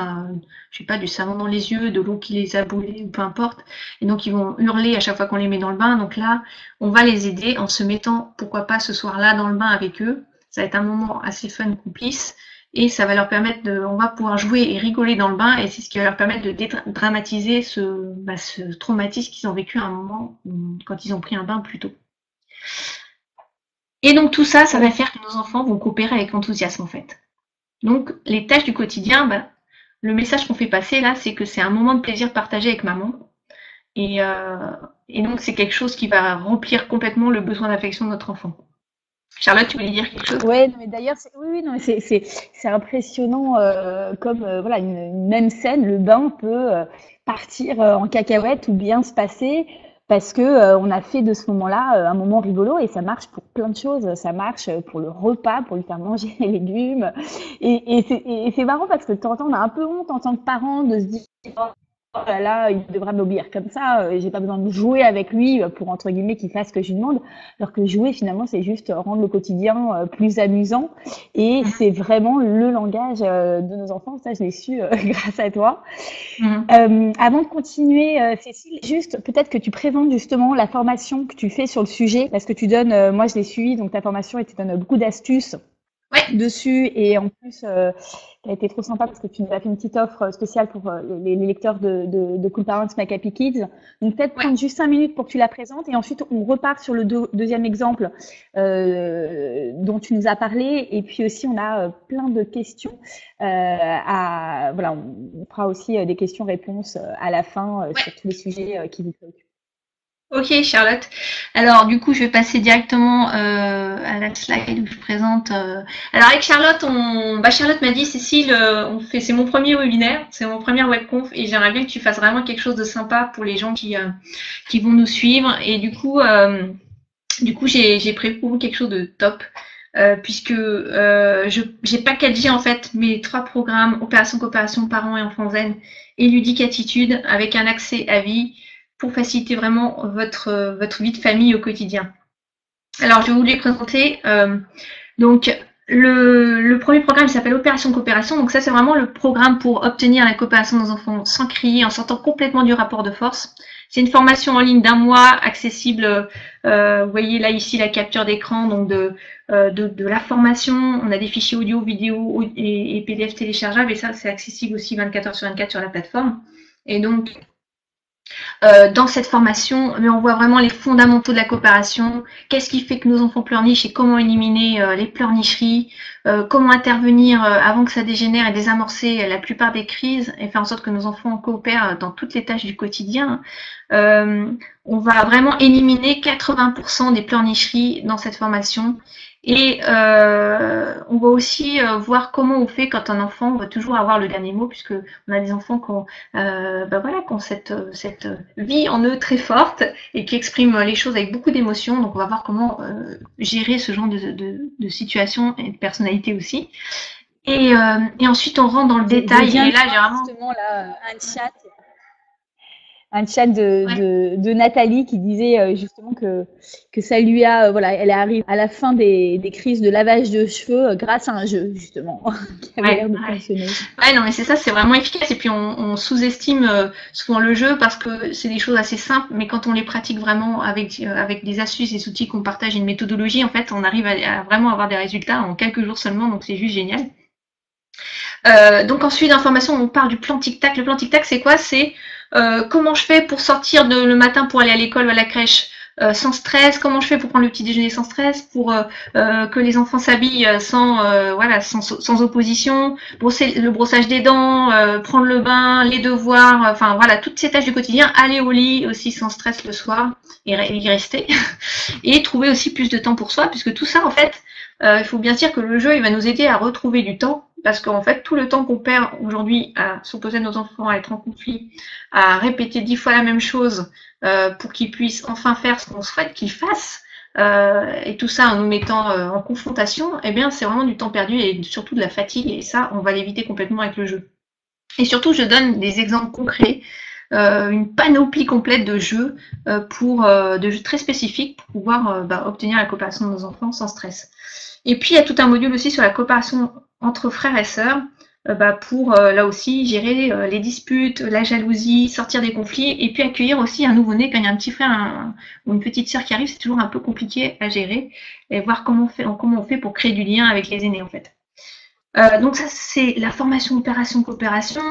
je sais pas, du savon dans les yeux, de l'eau qui les a brûlés ou peu importe, et donc ils vont hurler à chaque fois qu'on les met dans le bain. Donc là, on va les aider en se mettant, pourquoi pas ce soir-là dans le bain avec eux. Ça va être un moment assez fun, complice, et ça va leur permettre on va pouvoir jouer et rigoler dans le bain, et c'est ce qui va leur permettre de dédramatiser ce traumatisme qu'ils ont vécu à un moment quand ils ont pris un bain plus tôt. Et donc tout ça, ça va faire que nos enfants vont coopérer avec enthousiasme en fait. Donc les tâches du quotidien, le message qu'on fait passer là, c'est que c'est un moment de plaisir partagé avec maman. Et donc c'est quelque chose qui va remplir complètement le besoin d'affection de notre enfant. Charlotte, tu voulais dire quelque chose? Ouais, non, mais d'ailleurs, oui, non, mais c'est impressionnant comme voilà une même scène, le bain peut partir en cacahuète ou bien se passer parce que on a fait de ce moment-là un moment rigolo et ça marche pour plein de choses. Ça marche pour le repas, pour lui faire manger les légumes et c'est marrant parce que de temps en temps on a un peu honte en tant que parent de se dire oh là là, il devrait m'obéir comme ça, j'ai pas besoin de jouer avec lui pour entre guillemets qu'il fasse ce que je lui demande. Alors que jouer finalement c'est juste rendre le quotidien plus amusant et c'est vraiment le langage de nos enfants. Ça je l'ai su grâce à toi. Avant de continuer, Cécile, juste peut-être que tu présentes justement la formation que tu fais sur le sujet parce que tu donnes, moi je l'ai suivi donc ta formation et tu donnes beaucoup d'astuces Ouais. dessus et en plus tu as été trop sympa parce que tu nous as fait une petite offre spéciale pour les lecteurs de Cool Parents Make Happy Kids. Donc peut-être Ouais. prendre juste 5 minutes pour que tu la présentes et ensuite on repart sur le deuxième exemple dont tu nous as parlé et puis aussi on a plein de questions voilà on fera aussi des questions-réponses à la fin Ouais. sur tous les sujets qui vous préoccupent. Ok, Charlotte. Alors, du coup, je vais passer directement à la slide où je présente. Alors, avec Charlotte, Charlotte m'a dit, Cécile, c'est mon premier webinaire, c'est mon premier webconf, et j'aimerais bien que tu fasses vraiment quelque chose de sympa pour les gens qui vont nous suivre. Et du coup, j'ai prévu pour vous quelque chose de top. Puisque j'ai packagé en fait mes 3 programmes Opération Coopération Parents et Enfants Zen et Ludique Attitude avec un accès à vie pour faciliter vraiment votre vie de famille au quotidien. Alors, je vais vous les présenter. Donc, le premier programme s'appelle Opération Coopération. Donc ça, c'est vraiment le programme pour obtenir la coopération de nos enfants sans crier, en sortant complètement du rapport de force. C'est une formation en ligne d'1 mois, accessible. Vous voyez là ici la capture d'écran donc de la formation. On a des fichiers audio, vidéo et PDF téléchargeables et ça, c'est accessible aussi 24 heures sur 24 sur la plateforme. Et donc, dans cette formation, mais on voit vraiment les fondamentaux de la coopération, qu'est-ce qui fait que nos enfants pleurnichent et comment éliminer les pleurnicheries, comment intervenir avant que ça dégénère et désamorcer la plupart des crises et faire en sorte que nos enfants coopèrent dans toutes les tâches du quotidien. On va vraiment éliminer 80% des pleurnicheries dans cette formation. Et on va aussi voir comment on fait quand un enfant va toujours avoir le dernier mot, puisque on a des enfants qui ont, qui ont cette vie en eux très forte et qui expriment les choses avec beaucoup d'émotion. Donc on va voir comment gérer ce genre de situation et de personnalité aussi. Et ensuite on rentre dans le détail. Je viens et là j'ai vraiment justement là un chat de Nathalie qui disait justement que ça lui a, voilà, elle arrive à la fin des crises de lavage de cheveux grâce à un jeu, justement, qui avait l'air de fonctionner. Ouais, non, mais c'est ça, c'est vraiment efficace. Et puis, on sous-estime souvent le jeu parce que c'est des choses assez simples, mais quand on les pratique vraiment avec des astuces, des outils qu'on partage, une méthodologie, en fait, on arrive à vraiment avoir des résultats en quelques jours seulement, donc c'est juste génial. Donc ensuite, d'information, on parle du plan tic-tac. Le plan tic-tac, c'est quoi? C'est comment je fais pour sortir le matin pour aller à l'école ou à la crèche sans stress, comment je fais pour prendre le petit déjeuner sans stress, pour que les enfants s'habillent sans opposition, le brossage des dents, prendre le bain, les devoirs, enfin voilà, toutes ces tâches du quotidien, aller au lit aussi sans stress le soir et y rester, et trouver aussi plus de temps pour soi, puisque tout ça en fait, il faut bien dire que le jeu il va nous aider à retrouver du temps. Parce qu'en fait, tout le temps qu'on perd aujourd'hui à s'opposer à nos enfants, à être en conflit, à répéter 10 fois la même chose pour qu'ils puissent enfin faire ce qu'on souhaite qu'ils fassent, et tout ça en nous mettant en confrontation, eh bien, c'est vraiment du temps perdu et surtout de la fatigue. Et ça, on va l'éviter complètement avec le jeu. Et surtout, je donne des exemples concrets, une panoplie complète de jeux, de jeux très spécifiques pour pouvoir obtenir la coopération de nos enfants sans stress. Et puis, il y a tout un module aussi sur la coopération entre frères et sœurs, pour là aussi gérer les disputes, la jalousie, sortir des conflits, et puis accueillir aussi un nouveau-né quand il y a un petit frère ou une petite sœur qui arrive, c'est toujours un peu compliqué à gérer, et voir comment on fait pour créer du lien avec les aînés en fait. Donc ça c'est la formation opération coopération.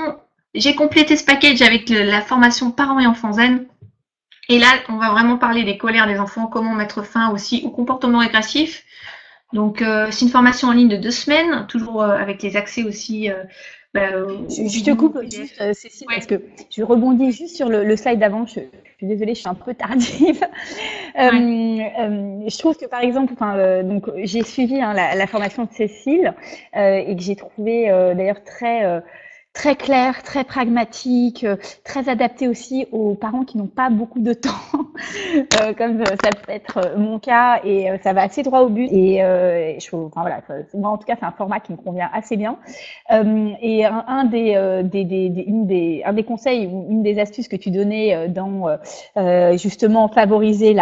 J'ai complété ce package avec la formation parents et enfants zen. Et là, on va vraiment parler des colères des enfants, comment mettre fin aussi aux comportements régressifs. Donc, c'est une formation en ligne de 2 semaines, toujours avec les accès aussi Je te coupe juste, Cécile, Ouais. parce que je rebondis juste sur le slide d'avant. Je suis désolée, je suis un peu tardive. Ouais. Je trouve que par exemple, enfin, donc j'ai suivi la formation de Cécile et que j'ai trouvé d'ailleurs très clair, très pragmatique, très adapté aussi aux parents qui n'ont pas beaucoup de temps, comme ça peut être mon cas, et ça va assez droit au but. Et je trouve, enfin voilà, moi en tout cas, c'est un format qui me convient assez bien. Et un des conseils ou une des astuces que tu donnais dans justement favoriser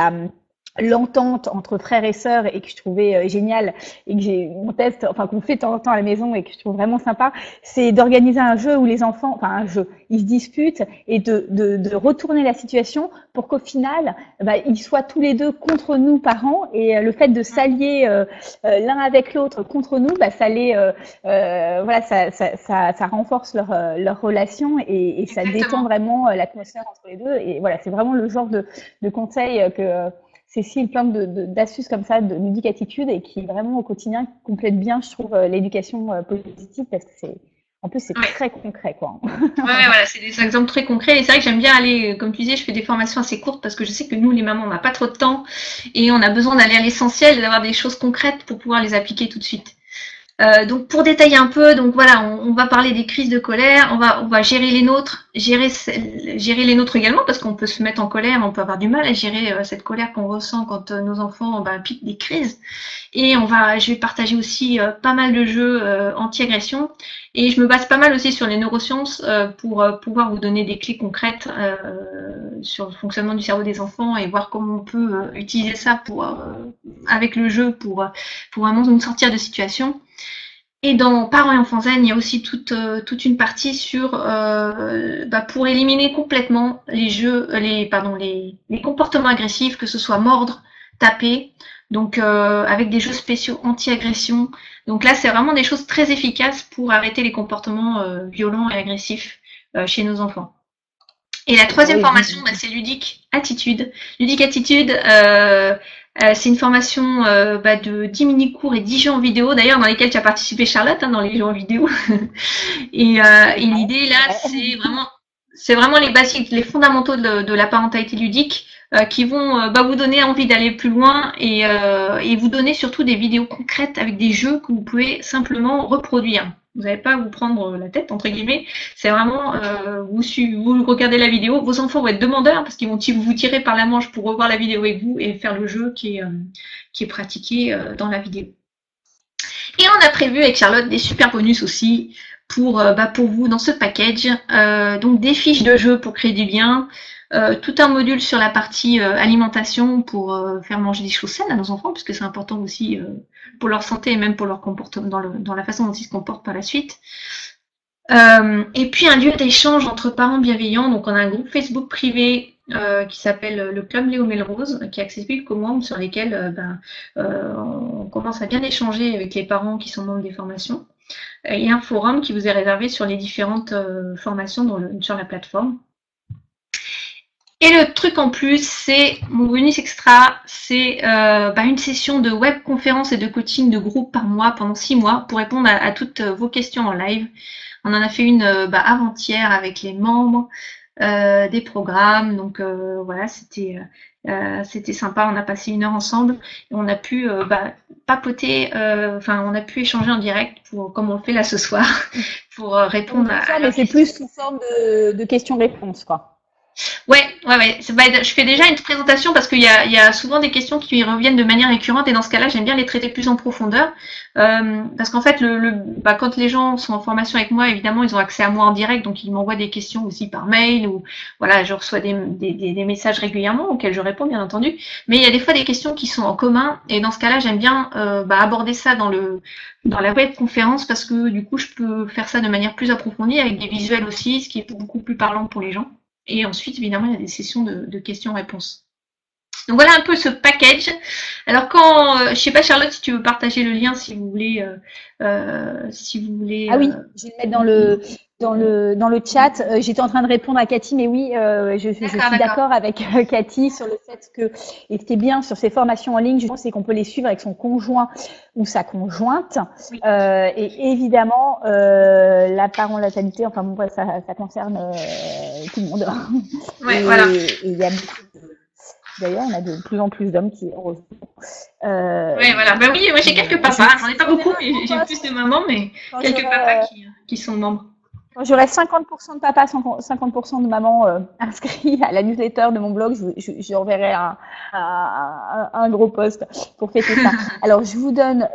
l'entente entre frères et sœurs et que je trouvais génial et que on teste, enfin qu'on fait de temps en temps à la maison et que je trouve vraiment sympa, c'est d'organiser un jeu où les enfants, enfin un jeu, ils se disputent et de retourner la situation pour qu'au final, ils soient tous les deux contre nous parents et le fait de s'allier l'un avec l'autre contre nous, voilà, ça renforce leur relation et ça détend Exactement. vraiment l'atmosphère entre les deux. Et voilà, c'est vraiment le genre de conseil que Cécile, plein d'astuces comme ça, de ludique attitude et qui vraiment au quotidien complète bien, je trouve, l'éducation positive parce que en plus, c'est Ouais. très concret, quoi. Ouais, ouais, voilà, c'est des exemples très concrets. Et c'est vrai que j'aime bien aller, comme tu disais, je fais des formations assez courtes parce que je sais que nous, les mamans, on n'a pas trop de temps et on a besoin d'aller à l'essentiel et d'avoir des choses concrètes pour pouvoir les appliquer tout de suite. Donc pour détailler un peu, donc voilà, on va parler des crises de colère, on va gérer les nôtres, gérer les nôtres également parce qu'on peut se mettre en colère, on peut avoir du mal à gérer cette colère qu'on ressent quand nos enfants piquent des crises. Et je vais partager aussi pas mal de jeux anti-agression et je me base pas mal aussi sur les neurosciences pour pouvoir vous donner des clés concrètes sur le fonctionnement du cerveau des enfants et voir comment on peut utiliser ça avec le jeu pour vraiment nous sortir de situations. Et dans Parents et enfants zen, il y a aussi toute une partie sur pour éliminer complètement les comportements agressifs, que ce soit mordre, taper, donc avec des jeux spéciaux anti-agression. Donc là, c'est vraiment des choses très efficaces pour arrêter les comportements violents et agressifs chez nos enfants. Et la Ah troisième oui, formation, c'est ludique attitude. Ludique attitude, c'est une formation de 10 mini-cours et 10 jeux en vidéo, d'ailleurs dans lesquels tu as participé Charlotte, dans les jeux en vidéo. Et l'idée là, c'est vraiment les basiques, les fondamentaux de la parentalité ludique qui vont vous donner envie d'aller plus loin et vous donner surtout des vidéos concrètes avec des jeux que vous pouvez simplement reproduire. Vous n'allez pas vous prendre la tête, entre guillemets. C'est vraiment, vous regardez la vidéo, vos enfants vont être demandeurs parce qu'ils vont vous tirer par la manche pour revoir la vidéo avec vous et faire le jeu qui est pratiqué dans la vidéo. Et on a prévu avec Charlotte des super bonus aussi pour vous dans ce package. Donc des fiches de jeu pour créer du lien, tout un module sur la partie alimentation pour faire manger des choses saines à nos enfants, puisque c'est important aussi pour leur santé et même pour leur comportement, dans la façon dont ils se comportent par la suite. Et puis un lieu d'échange entre parents bienveillants. Donc on a un groupe Facebook privé qui s'appelle le Club Léo Melrose, qui est accessible qu'aux membres, sur lesquels on commence à bien échanger avec les parents qui sont membres des formations. Et un forum qui vous est réservé sur les différentes formations sur la plateforme. Et le truc en plus, c'est mon bonus extra, c'est une session de webconférence et de coaching de groupe par mois pendant 6 mois pour répondre à toutes vos questions en live. On en a fait une avant-hier avec les membres des programmes, donc voilà, c'était sympa. On a passé 1 heure ensemble et on a pu papoter, on a pu échanger en direct comme on le fait là ce soir pour répondre à mais c'est plus sous forme de questions-réponses, quoi. Ouais. Je fais déjà une présentation parce qu'il y a souvent des questions qui reviennent de manière récurrente et dans ce cas-là, j'aime bien les traiter plus en profondeur parce qu'en fait, quand les gens sont en formation avec moi, évidemment, ils ont accès à moi en direct, donc ils m'envoient des questions aussi par mail ou voilà, je reçois des messages régulièrement auxquels je réponds bien entendu. Mais il y a des fois des questions qui sont en commun et dans ce cas-là, j'aime bien aborder ça dans la webconférence parce que du coup, je peux faire ça de manière plus approfondie avec des visuels aussi, ce qui est beaucoup plus parlant pour les gens. Et ensuite, évidemment, il y a des sessions de questions-réponses. Donc voilà un peu ce package. Alors je sais pas Charlotte si tu veux partager le lien si vous voulez. Ah oui, je vais le mettre dans le chat, j'étais en train de répondre à Cathy, mais oui, je suis d'accord avec Cathy sur le fait que, et ce qui est bien sur ces formations en ligne, justement, c'est qu'on peut les suivre avec son conjoint ou sa conjointe. Oui. Et évidemment, la parentalité, enfin bon, ça concerne tout le monde. Ouais, voilà. Et il y a d'ailleurs, on a de plus en plus d'hommes qui, heureusement. Oui, voilà. Ben oui, moi j'ai quelques papas. J'en ai pas beaucoup, mais j'ai plus de mamans, mais quelques papas qui sont membres. Quand j'aurai 50% de papas, 50% de mamans inscrits à la newsletter de mon blog, je enverrai un gros post pour fêter ça. Alors, je vous donne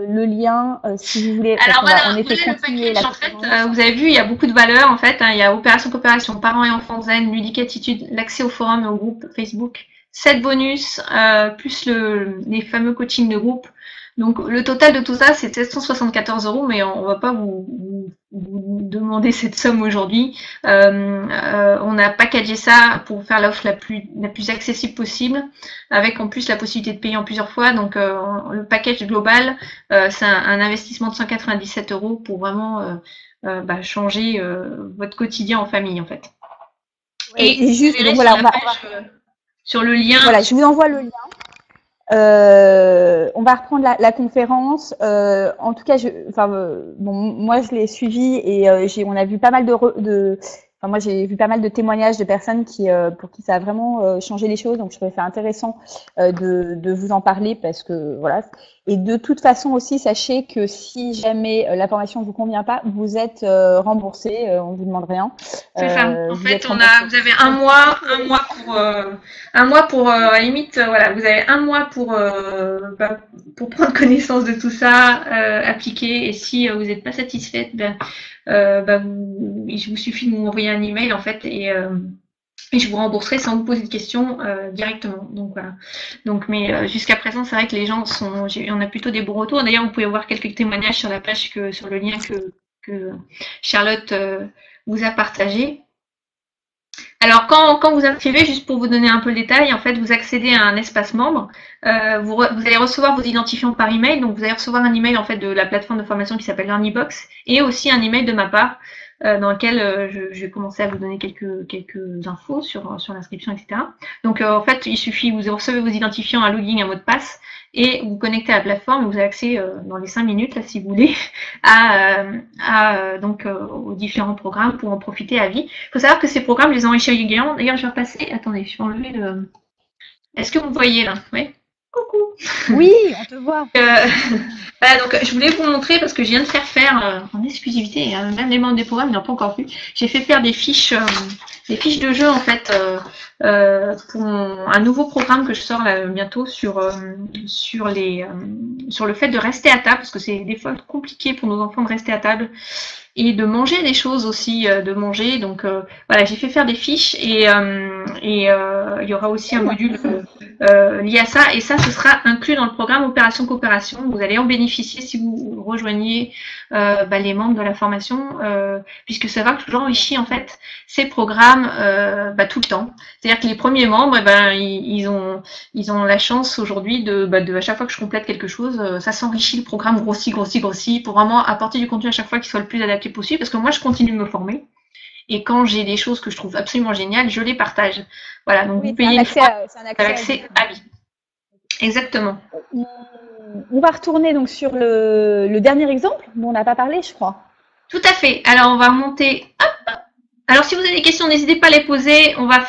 le lien si vous voulez. Alors voilà, le package, en fait, vous avez vu, il y a beaucoup de valeurs en fait. Hein, il y a opération coopération, parents et enfants zen, ludique attitude, l'accès au forum et au groupe Facebook, 7 bonus, plus les fameux coachings de groupe. Donc le total de tout ça, c'est 774 €, mais on va pas vous demander cette somme aujourd'hui. On a packagé ça pour faire l'offre la plus accessible possible, avec en plus la possibilité de payer en plusieurs fois. Donc le package global, c'est un investissement de 197 € pour vraiment changer votre quotidien en famille en fait. Et juste, donc voilà, sur le lien. Voilà, je vous envoie le lien. On va reprendre la conférence. En tout cas, moi je l'ai suivi et on a vu pas mal moi j'ai vu pas mal de témoignages de personnes pour qui ça a vraiment changé les choses. Donc je trouvais ça intéressant de vous en parler parce que voilà. Et de toute façon aussi, sachez que si jamais la formation ne vous convient pas, vous êtes remboursé, on vous demande rien. C'est ça. En fait, vous avez un mois pour à la limite, voilà, vous avez un mois pour prendre connaissance de tout ça, appliquer. Et si vous n'êtes pas satisfaite, il vous suffit de m'envoyer un email en fait et je vous rembourserai sans vous poser de questions directement. Donc voilà. Donc, mais jusqu'à présent, c'est vrai que les gens on a plutôt des bons retours. D'ailleurs, vous pouvez voir quelques témoignages sur la page sur le lien que Charlotte vous a partagé. Alors, quand vous inscrivez, juste pour vous donner un peu le détail, en fait, vous accédez à un espace membre. Vous allez recevoir vos identifiants par email. Donc, vous allez recevoir un email en fait de la plateforme de formation qui s'appelle LearnyBox et aussi un email de ma part dans lequel je vais commencer à vous donner quelques infos sur l'inscription, etc. Donc, en fait, il suffit, vous recevez vos identifiants, un login, un mot de passe et vous connectez à la plateforme. Vous avez accès dans les 5 minutes, là, si vous voulez, aux différents programmes pour en profiter à vie. Il faut savoir que ces programmes, les enrichis régulièrement. D'ailleurs, je vais repasser. Attendez, je vais enlever le. Est-ce que vous voyez là? Oui. Coucou. Oui, on te voit. Voilà, donc je voulais vous montrer parce que je viens de faire en exclusivité, même les membres des programmes n'ont pas encore vu. J'ai fait faire des fiches de jeu en fait pour un nouveau programme que je sors là, bientôt sur le fait de rester à table parce que c'est des fois compliqué pour nos enfants de rester à table. Et de manger des choses aussi, de manger. Donc voilà, j'ai fait faire des fiches et il y aura aussi un module lié à ça. Et ça, ce sera inclus dans le programme Opération Coopération. Vous allez en bénéficier si vous rejoignez les membres de la formation, puisque ça va que j'enrichis en fait ces programmes tout le temps. C'est-à-dire que les premiers membres, ils ont la chance aujourd'hui de à chaque fois que je complète quelque chose, ça s'enrichit, le programme grossit pour vraiment apporter du contenu à chaque fois qui soit le plus adapté possible, parce que moi je continue de me former et quand j'ai des choses que je trouve absolument géniales, je les partage. Voilà, donc vous payez une fois, c'est un accès à vie. Exactement. On va retourner donc sur le dernier exemple dont on n'a pas parlé, je crois. Tout à fait. Alors on va remonter. Hop. Alors si vous avez des questions, n'hésitez pas à les poser. On va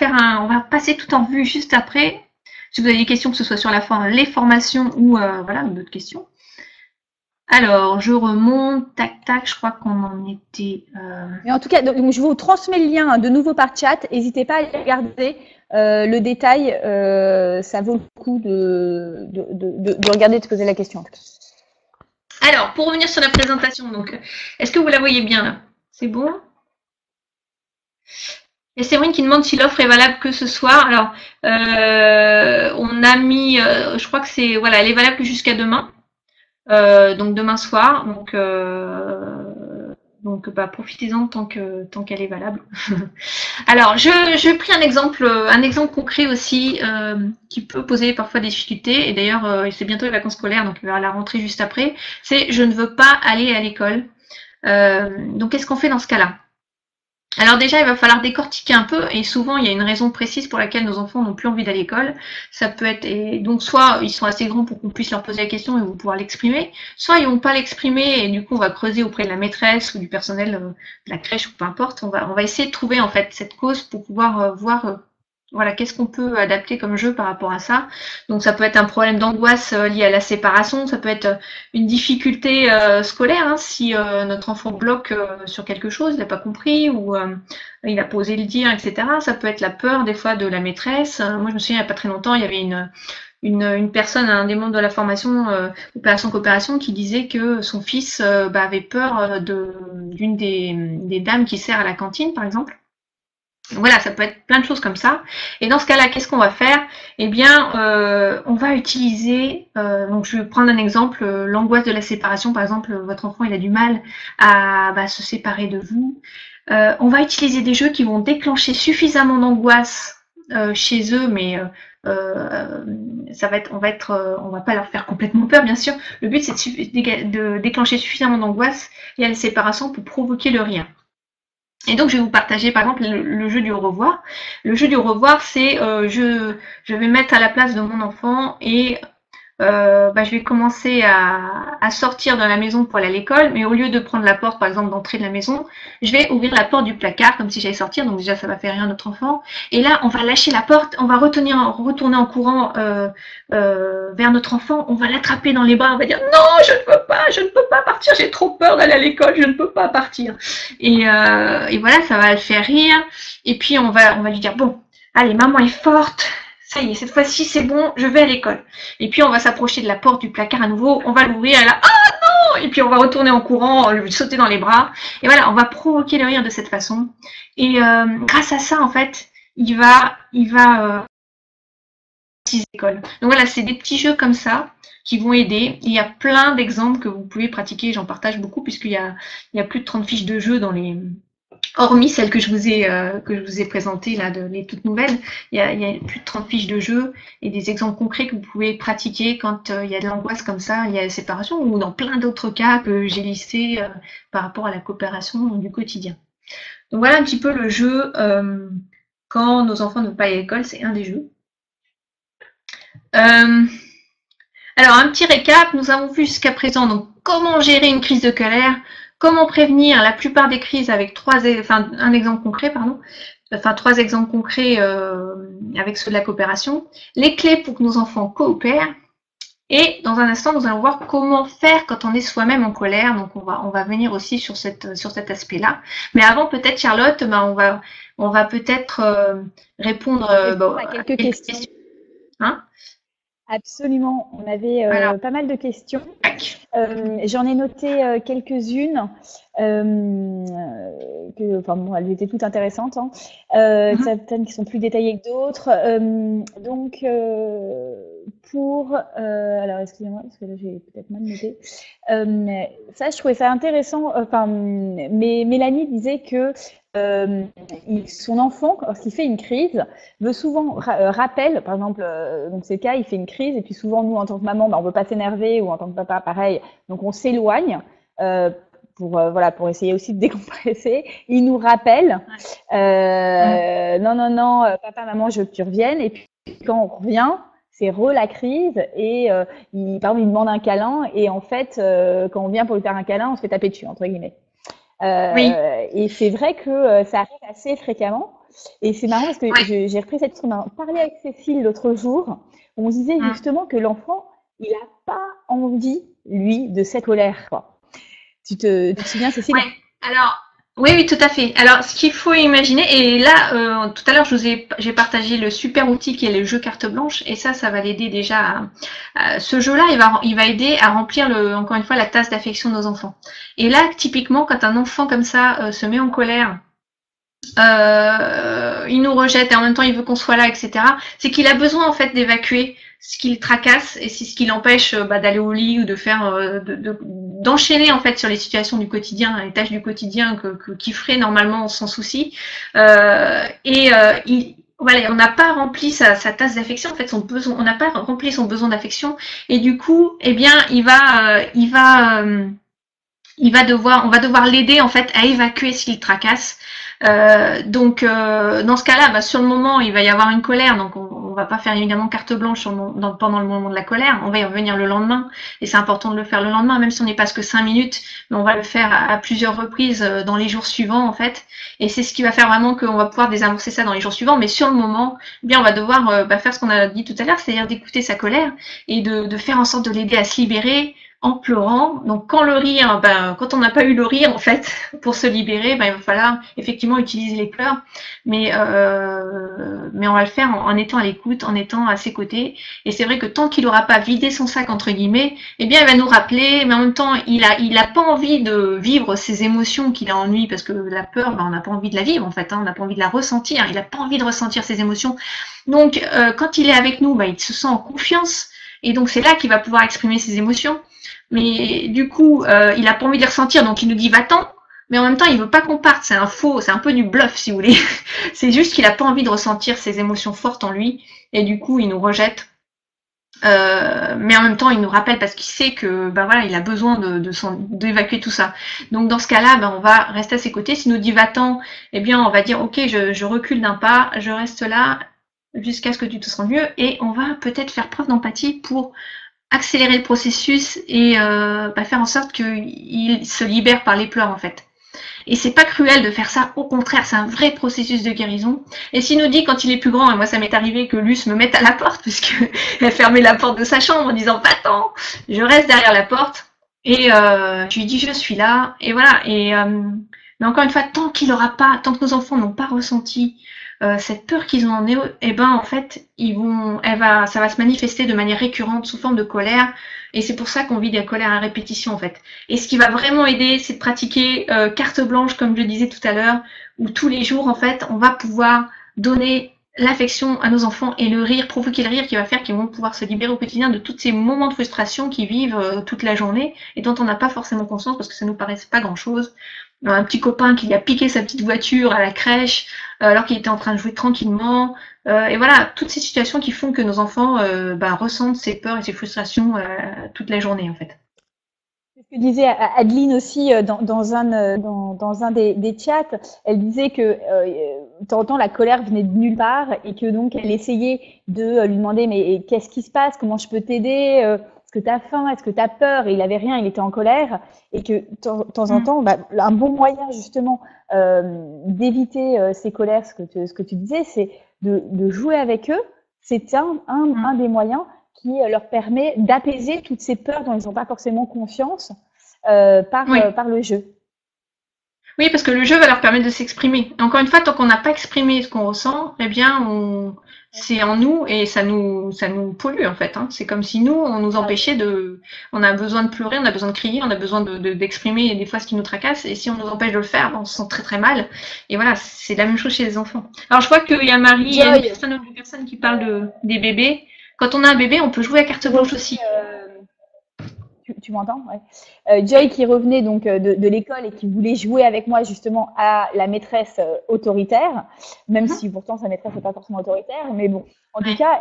passer tout en vue juste après. Si vous avez des questions, que ce soit sur les formations ou d'autres questions. Alors, je remonte, tac, je crois qu'on en était... Mais en tout cas, donc, je vous transmets le lien de nouveau par chat. N'hésitez pas à aller regarder le détail. Ça vaut le coup de regarder, de poser la question. Alors, pour revenir sur la présentation, donc, est-ce que vous la voyez bien là? C'est bon? Et Séverine qui demande si l'offre est valable que ce soir. Alors, on a mis, je crois que c'est, voilà, elle est valable jusqu'à demain. Donc demain soir, donc profitez-en tant qu'elle est valable. Alors je pris un exemple concret aussi qui peut poser parfois des difficultés et d'ailleurs c'est bientôt les vacances scolaires donc vers la rentrée juste après. C'est je ne veux pas aller à l'école. Donc qu'est-ce qu'on fait dans ce cas-là? Alors déjà, il va falloir décortiquer un peu, et souvent il y a une raison précise pour laquelle nos enfants n'ont plus envie d'aller à l'école. Ça peut être, et donc soit ils sont assez grands pour qu'on puisse leur poser la question et vont pouvoir l'exprimer, soit ils vont pas l'exprimer et du coup on va creuser auprès de la maîtresse ou du personnel de la crèche ou peu importe. On va essayer de trouver en fait cette cause pour pouvoir voir voilà, qu'est-ce qu'on peut adapter comme jeu par rapport à ça. Donc ça peut être un problème d'angoisse lié à la séparation, ça peut être une difficulté scolaire, hein, si notre enfant bloque sur quelque chose, il n'a pas compris ou il n'a pas osé le dire, etc. Ça peut être la peur des fois de la maîtresse. Moi je me souviens il n'y a pas très longtemps, il y avait une personne, un des membres de la formation Opération Coopération qui disait que son fils avait peur d'une des dames qui sert à la cantine par exemple. Voilà, ça peut être plein de choses comme ça. Et dans ce cas-là, qu'est-ce qu'on va faire? Eh bien, on va utiliser, donc je vais prendre un exemple, l'angoisse de la séparation. Par exemple, votre enfant, il a du mal à se séparer de vous. On va utiliser des jeux qui vont déclencher suffisamment d'angoisse chez eux, mais on va pas leur faire complètement peur, bien sûr. Le but, c'est de déclencher suffisamment d'angoisse et à la séparation pour provoquer le rien. Et donc, je vais vous partager, par exemple, le jeu du au revoir. Le jeu du au revoir, c'est je vais mettre à la place de mon enfant et je vais commencer à sortir de la maison pour aller à l'école, mais au lieu de prendre la porte, par exemple, d'entrée de la maison, je vais ouvrir la porte du placard comme si j'allais sortir. Donc déjà, ça va faire rire notre enfant. Et là, on va lâcher la porte, on va retourner en courant vers notre enfant, on va l'attraper dans les bras, on va dire non, je ne peux pas partir, j'ai trop peur d'aller à l'école, je ne peux pas partir. Et voilà, ça va le faire rire. Et puis on va lui dire bon, allez, maman est forte. Ça y est, cette fois-ci, c'est bon, je vais à l'école. Et puis, on va s'approcher de la porte du placard à nouveau, on va l'ouvrir, et là, ah non! Et puis, on va retourner en courant, je vais sauter dans les bras. Et voilà, on va provoquer le rire de cette façon. Et grâce à ça, en fait, il va l'école. Donc voilà, c'est des petits jeux comme ça qui vont aider. Il y a plein d'exemples que vous pouvez pratiquer, j'en partage beaucoup, puisqu'il y a plus de 30 fiches de jeux dans les... Hormis celles que je vous ai présentées là, les toutes nouvelles, il y a plus de 30 fiches de jeu et des exemples concrets que vous pouvez pratiquer quand il y a de l'angoisse comme ça, il y a la séparation ou dans plein d'autres cas que j'ai listés par rapport à la coopération du quotidien. Donc voilà un petit peu le jeu quand nos enfants ne vont pas à l'école, c'est un des jeux. Alors un petit récap, nous avons vu jusqu'à présent donc comment gérer une crise de colère. Comment prévenir la plupart des crises avec trois exemples concrets avec ceux de la coopération, les clés pour que nos enfants coopèrent, et dans un instant, nous allons voir comment faire quand on est soi-même en colère. Donc on va venir aussi sur cet aspect-là. Mais avant, peut-être Charlotte, on va peut-être répondre à quelques questions. Hein? Absolument, on avait pas mal de questions. J'en ai noté quelques-unes, elles étaient toutes intéressantes, hein. Certaines qui sont plus détaillées que d'autres. Alors excusez-moi, parce que là j'ai peut-être mal noté. Ça, je trouvais ça intéressant. Mais Mélanie disait que son enfant, lorsqu'il fait une crise, veut souvent rappelle, par exemple, donc c'est le cas, il fait une crise, et puis souvent nous en tant que maman, on veut pas s'énerver, ou en tant que papa, pareil, donc on s'éloigne pour essayer aussi de décompresser. Il nous rappelle, non, papa, maman, je veux que tu reviennes, et puis quand on revient, c'est la crise, et il demande un câlin, et en fait, quand on vient pour lui faire un câlin, on se fait taper dessus, entre guillemets. Oui. Et c'est vrai que ça arrive assez fréquemment. Et c'est marrant parce que j'ai repris cette histoire. On a parlé avec Cécile l'autre jour. Où on se disait justement que l'enfant, il n'a pas envie, lui, de cette colère, quoi. Tu te souviens, Cécile? Ouais. Alors, oui, tout à fait. Alors, ce qu'il faut imaginer, et là, tout à l'heure, j'ai partagé le super outil qui est le jeu carte blanche, et ça va l'aider déjà ce jeu-là, il va aider à remplir encore une fois, la tasse d'affection de nos enfants. Et là, typiquement, quand un enfant comme ça se met en colère, il nous rejette et en même temps il veut qu'on soit là, etc. C'est qu'il a besoin en fait d'évacuer ce qui le tracasse et c'est ce qui l'empêche d'aller au lit ou de faire d'enchaîner en fait sur les situations du quotidien, les tâches du quotidien qu'il ferait normalement sans souci. Voilà, on n'a pas rempli sa tasse d'affection, en fait on n'a pas rempli son besoin d'affection et du coup, eh bien, on va devoir l'aider en fait à évacuer ce qui le tracasse. Dans ce cas-là, bah, sur le moment, il va y avoir une colère, donc on va pas faire évidemment carte blanche pendant le moment de la colère, on va y revenir le lendemain, et c'est important de le faire le lendemain, même si on n'est pas que 5 minutes, mais on va le faire à plusieurs reprises dans les jours suivants en fait, et c'est ce qui va faire vraiment qu'on va pouvoir désamorcer ça dans les jours suivants, mais sur le moment, eh bien on va devoir faire ce qu'on a dit tout à l'heure, c'est-à-dire d'écouter sa colère et de faire en sorte de l'aider à se libérer en pleurant. Donc quand le rire, quand on n'a pas eu le rire en fait pour se libérer, il va falloir effectivement utiliser les pleurs, mais on va le faire en étant à l'écoute, en étant à ses côtés. Et c'est vrai que tant qu'il n'aura pas vidé son sac entre guillemets, eh bien il va nous rappeler, mais en même temps il a pas envie de vivre ces émotions qu'il a en lui, parce que la peur, on n'a pas envie de la vivre en fait, on n'a pas envie de la ressentir, il n'a pas envie de ressentir ces émotions. Donc quand il est avec nous, il se sent en confiance. Et donc c'est là qu'il va pouvoir exprimer ses émotions. Mais du coup, il a pas envie de les ressentir, donc il nous dit va-t'en. Mais en même temps, il veut pas qu'on parte. C'est un peu du bluff, si vous voulez. C'est juste qu'il a pas envie de ressentir ces émotions fortes en lui, et du coup, il nous rejette. Mais en même temps, il nous rappelle parce qu'il sait que, il a besoin d'évacuer tout ça. Donc dans ce cas-là, on va rester à ses côtés. S'il nous dit va-t'en, eh bien, on va dire ok, je recule d'un pas, je reste là jusqu'à ce que tu te sens mieux, et on va peut-être faire preuve d'empathie pour accélérer le processus et faire en sorte qu'il se libère par les pleurs en fait. Et c'est pas cruel de faire ça, au contraire, c'est un vrai processus de guérison. Et s'il nous dit quand il est plus grand, et moi ça m'est arrivé que Luce me mette à la porte, puisque elle fermait la porte de sa chambre en disant va-t'en, je reste derrière la porte et je lui dis je suis là, et voilà. Mais encore une fois, tant que nos enfants n'ont pas ressenti cette peur qu'ils ont en eux, en fait, ça va se manifester de manière récurrente sous forme de colère, et c'est pour ça qu'on vit des colères à répétition en fait. Et ce qui va vraiment aider, c'est de pratiquer carte blanche, comme je le disais tout à l'heure, où tous les jours en fait, on va pouvoir donner l'affection à nos enfants et le rire, provoquer le rire qui va faire qu'ils vont pouvoir se libérer au quotidien de tous ces moments de frustration qu'ils vivent toute la journée et dont on n'a pas forcément conscience parce que ça nous paraît pas grand chose. Un petit copain qui a piqué sa petite voiture à la crèche alors qu'il était en train de jouer tranquillement, et voilà, toutes ces situations qui font que nos enfants ressentent ces peurs et ces frustrations toute la journée en fait. C'est ce que disait Adeline aussi dans un des chats. Elle disait que de temps en temps la colère venait de nulle part et que donc elle essayait de lui demander mais qu'est-ce qui se passe, comment je peux t'aider, est-ce que tu as faim, est-ce que tu as peur, et il avait rien, il était en colère, et que de temps en temps un bon moyen justement d'éviter ces colères, ce que tu disais, c'est de jouer avec eux. C'est un des moyens qui leur permet d'apaiser toutes ces peurs dont ils n'ont pas forcément conscience par le jeu. Oui, parce que le jeu va leur permettre de s'exprimer. Encore une fois, tant qu'on n'a pas exprimé ce qu'on ressent, eh bien, c'est en nous et ça nous pollue en fait. C'est comme si nous, on nous empêchait on a besoin de pleurer, on a besoin de crier, on a besoin d'exprimer des fois ce qui nous tracasse. Et si on nous empêche de le faire, on se sent très très mal. Et voilà, c'est la même chose chez les enfants. Alors je vois qu'il y a Marie, il y a une personne qui parle des bébés. Quand on a un bébé, on peut jouer à carte blanche aussi. Tu m'entends? Ouais. Joy qui revenait donc de l'école et qui voulait jouer avec moi justement à la maîtresse autoritaire, même si pourtant sa maîtresse n'est pas forcément autoritaire, mais bon, en tout cas,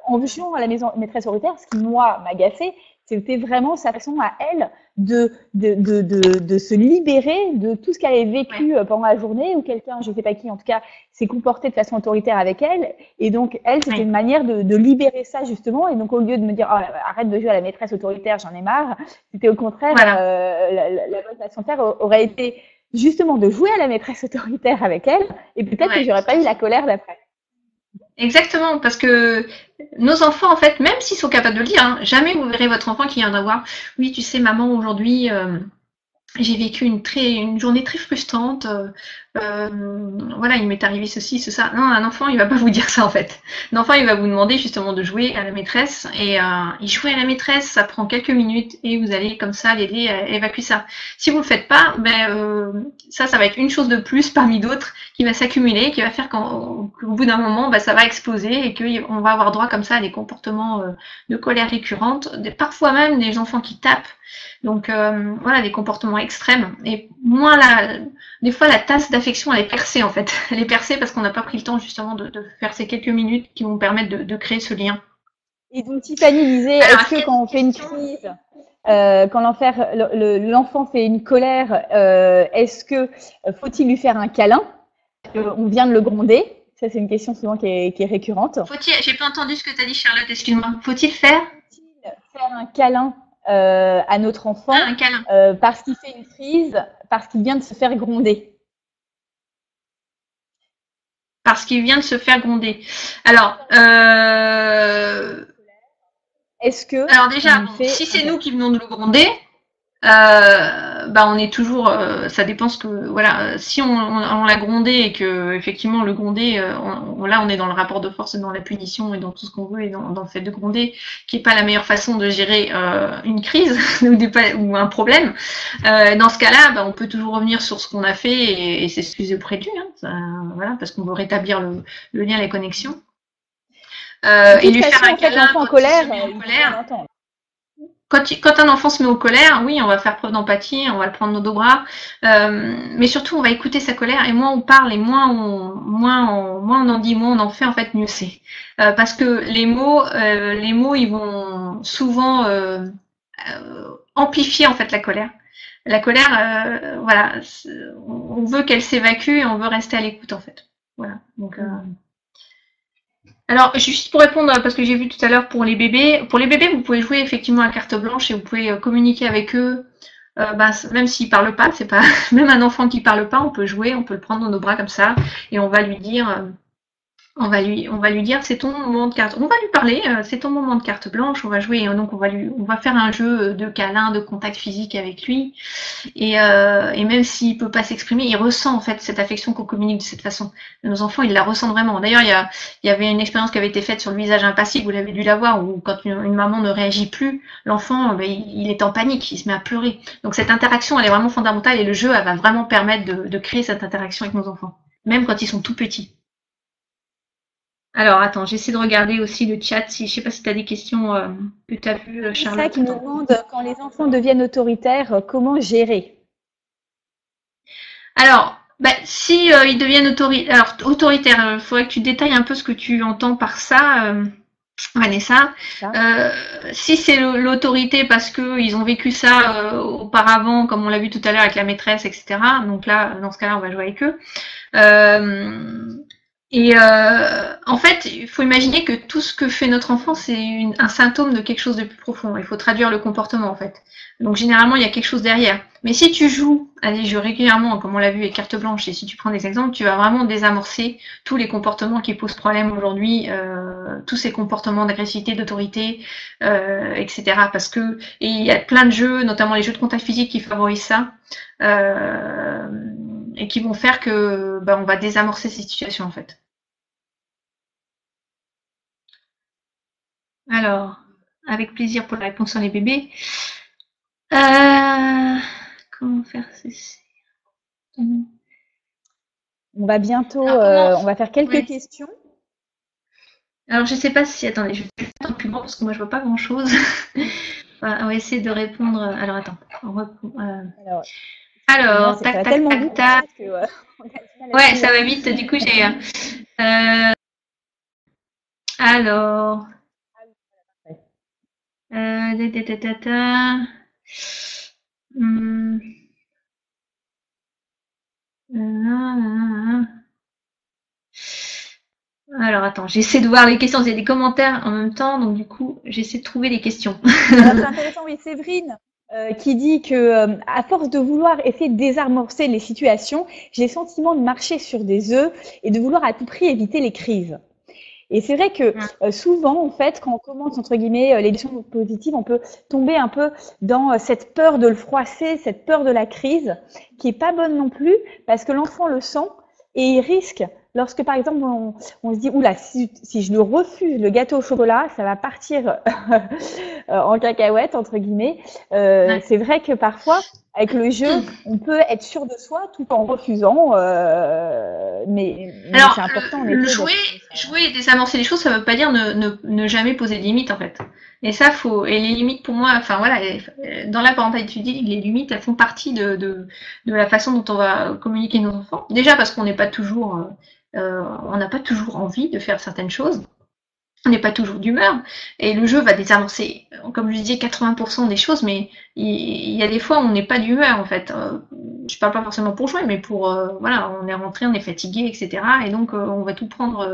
en jouant à la maîtresse autoritaire, ce qui moi m'agaçait, c'était vraiment sa façon à elle de se libérer de tout ce qu'elle avait vécu pendant la journée, ou quelqu'un, je ne sais pas qui, en tout cas, s'est comporté de façon autoritaire avec elle. Et donc, elle, c'était une manière de libérer ça, justement. Et donc, au lieu de me dire, oh, arrête de jouer à la maîtresse autoritaire, j'en ai marre, c'était au contraire, la bonne façon de faire aurait été justement de jouer à la maîtresse autoritaire avec elle. Et peut-être que j'aurais pas eu la colère d'après. Exactement, parce que nos enfants, en fait, même s'ils sont capables de le dire, jamais vous verrez votre enfant qui vient d'avoir « Oui, tu sais, maman, aujourd'hui, j'ai vécu une journée très frustrante. Voilà, il m'est arrivé ceci, ça. » Non, un enfant, il va pas vous dire ça, en fait. Un enfant, il va vous demander justement de jouer à la maîtresse. Et il joue à la maîtresse, ça prend quelques minutes et vous allez comme ça l'aider à évacuer ça. Si vous le faites pas, ça va être une chose de plus parmi d'autres qui va s'accumuler, qui va faire qu'au bout d'un moment, ça va exploser et qu'on va avoir droit comme ça à des comportements de colère récurrente, parfois même des enfants qui tapent. Donc voilà, des comportements extrêmes. Et moins des fois la tasse d'affection, elle est percée en fait. Elle est percée parce qu'on n'a pas pris le temps justement de faire ces quelques minutes qui vont permettre de créer ce lien. Et donc Tiffany disait, Alors, est-ce que quand on fait une crise, quand l'enfant fait une colère, est-ce que faut-il lui faire un câlin? On vient de le gronder. Ça, c'est une question souvent qui est récurrente. Faut-il, j'ai pas entendu ce que tu as dit, Charlotte, excuse-moi. Faut-il faire Faire un câlin à notre enfant un câlin? parce qu'il fait une crise, parce qu'il vient de se faire gronder? Parce qu'il vient de se faire gronder. Alors, est-ce que alors déjà, bon, fait si c'est nous qui venons de le gronder, bah on est toujours, ça dépend ce que, voilà, si on l'a grondé et que effectivement le gronder, là on est dans le rapport de force et dans la punition et dans tout ce qu'on veut et dans le fait de gronder, qui est pas la meilleure façon de gérer une crise ou un problème. Dans ce cas-là, bah, on peut toujours revenir sur ce qu'on a fait et s'excuser auprès de lui, voilà, parce qu'on veut rétablir le lien, les connexions. Et lui faire un câlin en colère, quand un enfant se met en colère, oui, on va faire preuve d'empathie, on va le prendre dans nos bras, mais surtout on va écouter sa colère et moins on parle et moins on en dit, moins on en fait, en fait, mieux c'est. Parce que les mots, ils vont souvent amplifier en fait la colère. La colère, voilà, on veut qu'elle s'évacue et on veut rester à l'écoute en fait. Voilà. Donc, alors, juste pour répondre, parce que j'ai vu tout à l'heure pour les bébés, vous pouvez jouer effectivement à carte blanche et vous pouvez communiquer avec eux, même s'ils parlent pas, c'est pas, même un enfant qui parle pas, on peut jouer, on peut le prendre dans nos bras comme ça et on va lui dire, on va lui dire c'est ton moment de carte. On va lui parler, c'est ton moment de carte blanche. On va jouer, donc on va faire un jeu de câlin, de contact physique avec lui. Et même s'il peut pas s'exprimer, il ressent en fait cette affection qu'on communique de cette façon. Nos enfants, ils la ressentent vraiment. D'ailleurs, il y avait une expérience qui avait été faite sur le visage impassible. Vous l'avez dû la voir, où quand une maman ne réagit plus, l'enfant, il est en panique, il se met à pleurer. Donc cette interaction, elle est vraiment fondamentale et le jeu, elle va vraiment permettre de créer cette interaction avec nos enfants, même quand ils sont tout petits. Alors, attends, j'essaie de regarder aussi le chat. Je ne sais pas si tu as des questions que tu as vues, Charlotte. C'est ça qui nous demande, quand les enfants deviennent autoritaires, comment gérer? Alors, si ils deviennent autoritaires, il faudrait que tu détailles un peu ce que tu entends par ça, Vanessa. Si c'est l'autorité parce qu'ils ont vécu ça auparavant, comme on l'a vu tout à l'heure avec la maîtresse, etc. Donc là, dans ce cas-là, on va jouer avec eux. En fait, il faut imaginer que tout ce que fait notre enfant, c'est un symptôme de quelque chose de plus profond. Il faut traduire le comportement, en fait. Donc, généralement, il y a quelque chose derrière. Mais si tu joues à des jeux régulièrement, comme on l'a vu avec carte blanche, et si tu prends des exemples, tu vas vraiment désamorcer tous les comportements qui posent problème aujourd'hui, tous ces comportements d'agressivité, d'autorité, etc. Et il y a plein de jeux, notamment les jeux de contact physique, qui favorisent ça. Et qui vont faire que on va désamorcer ces situations, en fait. Alors, avec plaisir pour la réponse sur les bébés. Comment faire ceci? On va bientôt, on va faire quelques questions. Alors, je ne sais pas si... Attendez, je vais faire un plus grand parce que moi, je ne vois pas grand-chose. On va essayer de répondre... Alors, attends. Alors, tac, tac, tac, tac. Ouais, ça va vite. Du coup, j'ai... Alors... Alors, attends, j'essaie de voir les questions. Il y a des commentaires en même temps, donc du coup, j'essaie de trouver les questions. Alors, c'est intéressant, oui, Séverine, qui dit que à force de vouloir essayer de désamorcer les situations, j'ai le sentiment de marcher sur des œufs et de vouloir à tout prix éviter les crises. Et c'est vrai que souvent, en fait, quand on commence, entre guillemets, l'éducation positive, on peut tomber un peu dans cette peur de le froisser, cette peur de la crise, qui est pas bonne non plus, parce que l'enfant le sent et il risque, lorsque par exemple on se dit, oula, si je le refuse le gâteau au chocolat, ça va partir en cacahuète, entre guillemets. C'est vrai que parfois, avec le jeu, on peut être sûr de soi tout en refusant, mais alors, c'est important. Jouer et désamorcer les choses, ça ne veut pas dire ne jamais poser de limites, en fait. Et ça, et les limites pour moi, enfin voilà, dans la parentalité ludique, les limites, elles font partie de la façon dont on va communiquer nos enfants. Déjà parce qu'on n'est pas toujours, on n'a pas toujours envie de faire certaines choses. on n'est pas toujours d'humeur, et le jeu va désamorcer, comme je disais, 80% des choses, mais il y a des fois où on n'est pas d'humeur, en fait. Je parle pas forcément pour jouer, mais pour, voilà, on est rentré, on est fatigué, etc. Et donc, on va tout prendre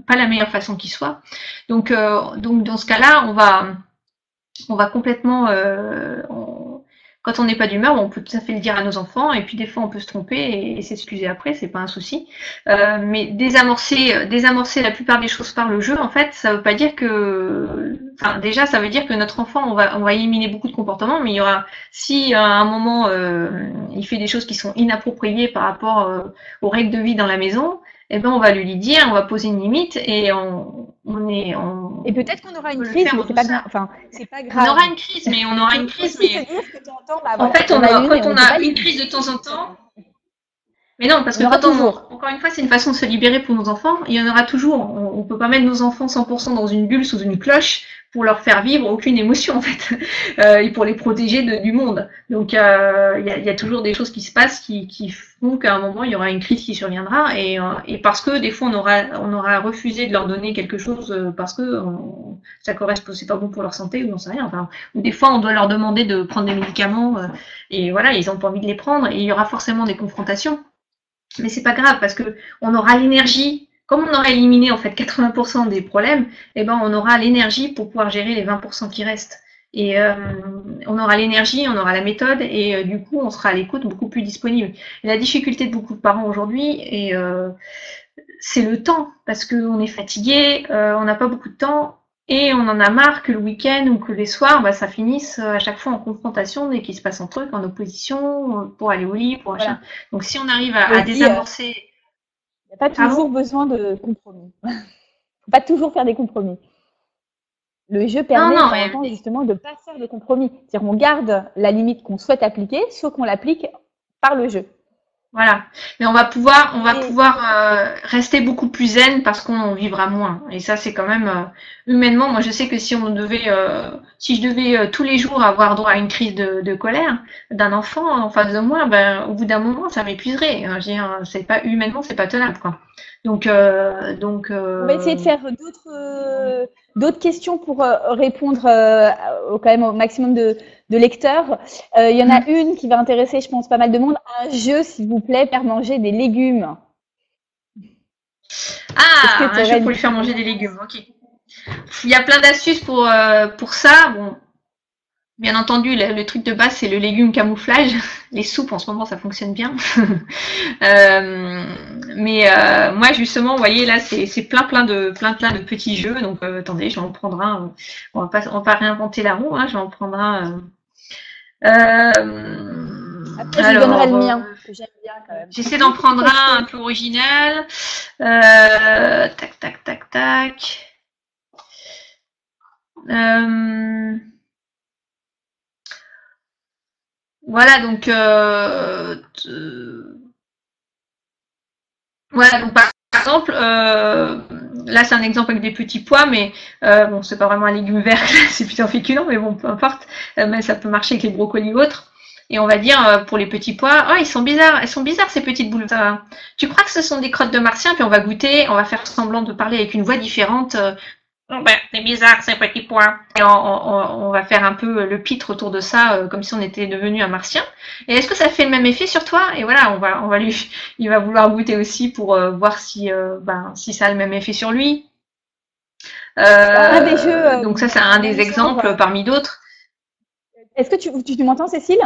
pas la meilleure façon qui soit. Donc dans ce cas-là, on va complètement, quand on n'est pas d'humeur, on peut tout à fait le dire à nos enfants, et puis des fois on peut se tromper et s'excuser après, c'est pas un souci. Mais désamorcer la plupart des choses par le jeu, en fait, ça veut pas dire que, enfin, déjà, ça veut dire que notre enfant, on va éliminer beaucoup de comportements, mais il y aura, si à un moment il fait des choses qui sont inappropriées par rapport aux règles de vie dans la maison, eh ben on va lui dire, on va poser une limite et et peut-être qu'on aura une crise, mais c'est pas grave. Enfin, c'est pas grave. On aura une crise, mais on aura une crise, mais bah, en fait, quand on a une crise de temps en temps, mais non, parce que encore une fois, c'est une façon de se libérer pour nos enfants. Il y en aura toujours. On peut pas mettre nos enfants 100% dans une bulle, sous une cloche, pour leur faire vivre aucune émotion, en fait, et pour les protéger du monde. Donc, il y a toujours des choses qui se passent qui font qu'à un moment, il y aura une crise qui surviendra, et parce que des fois, on aura refusé de leur donner quelque chose parce que ça correspond, c'est pas bon pour leur santé, ou j'en sais rien. Enfin, ou des fois, on doit leur demander de prendre des médicaments, et voilà, ils ont pas envie de les prendre, et il y aura forcément des confrontations. Mais c'est pas grave parce que on aura l'énergie, comme on aura éliminé en fait 80% des problèmes, eh ben on aura l'énergie pour pouvoir gérer les 20% qui restent. Et on aura l'énergie, on aura la méthode et du coup on sera à l'écoute beaucoup plus disponible. Et la difficulté de beaucoup de parents aujourd'hui, c'est le temps parce qu'on est fatigué, on n'a pas beaucoup de temps. Et on en a marre que le week-end ou que les soirs, bah, ça finisse à chaque fois en confrontation dès qu'il se passe un truc, en opposition, pour aller au lit, pour machin. Voilà. Donc si on arrive à désamorcer... Il n'y a pas toujours besoin de compromis. Il ne faut pas toujours faire des compromis. Le jeu permet justement de ne pas faire de compromis. C'est-à-dire qu'on garde la limite qu'on souhaite appliquer, sauf qu'on l'applique par le jeu. Voilà, mais on va pouvoir rester beaucoup plus zen parce qu'on vivra moins. Et ça, c'est quand même humainement. Moi, je sais que si je devais tous les jours avoir droit à une crise de colère d'un enfant en face de moi, ben au bout d'un moment, ça m'épuiserait. Je veux dire, c'est pas humainement, c'est pas tenable, quoi. Donc, on va essayer de faire d'autres questions pour répondre quand même au maximum de lecteurs. Il y en a une qui va intéresser, je pense, pas mal de monde. Un jeu, s'il vous plaît, faire manger des légumes. Ah, un jeu pour lui faire manger des légumes, ok. Il y a plein d'astuces pour ça. Bon, bien entendu, le truc de base, c'est le légume camouflage. Les soupes, en ce moment, ça fonctionne bien. Mais moi, justement, vous voyez, là, c'est plein de petits jeux. Donc, attendez, je vais en prendre un. On va pas réinventer la roue. Hein, je vais en prendre un. Après, je donnerai le mien, que j'aime bien quand même. J'essaie d'en prendre un peu original. Tac. Voilà, donc voilà, donc par exemple, là c'est un exemple avec des petits pois, mais bon, c'est pas vraiment un légume vert, c'est plutôt un féculent, mais bon, peu importe, mais ça peut marcher avec les brocolis ou autres. Et on va dire pour les petits pois, oh, elles sont bizarres ces petites boules. Tu crois que ce sont des crottes de martien? Puis on va goûter, on va faire semblant de parler avec une voix différente. Oh ben, c'est bizarre ces petits pois. Et on va faire un peu le pitre autour de ça, comme si on était devenu un martien. Et est-ce que ça fait le même effet sur toi? Et voilà, il va vouloir goûter aussi pour voir si ça a le même effet sur lui. Un des jeux, donc ça, c'est un des exemples parmi d'autres. Est-ce que tu m'entends, Cécile?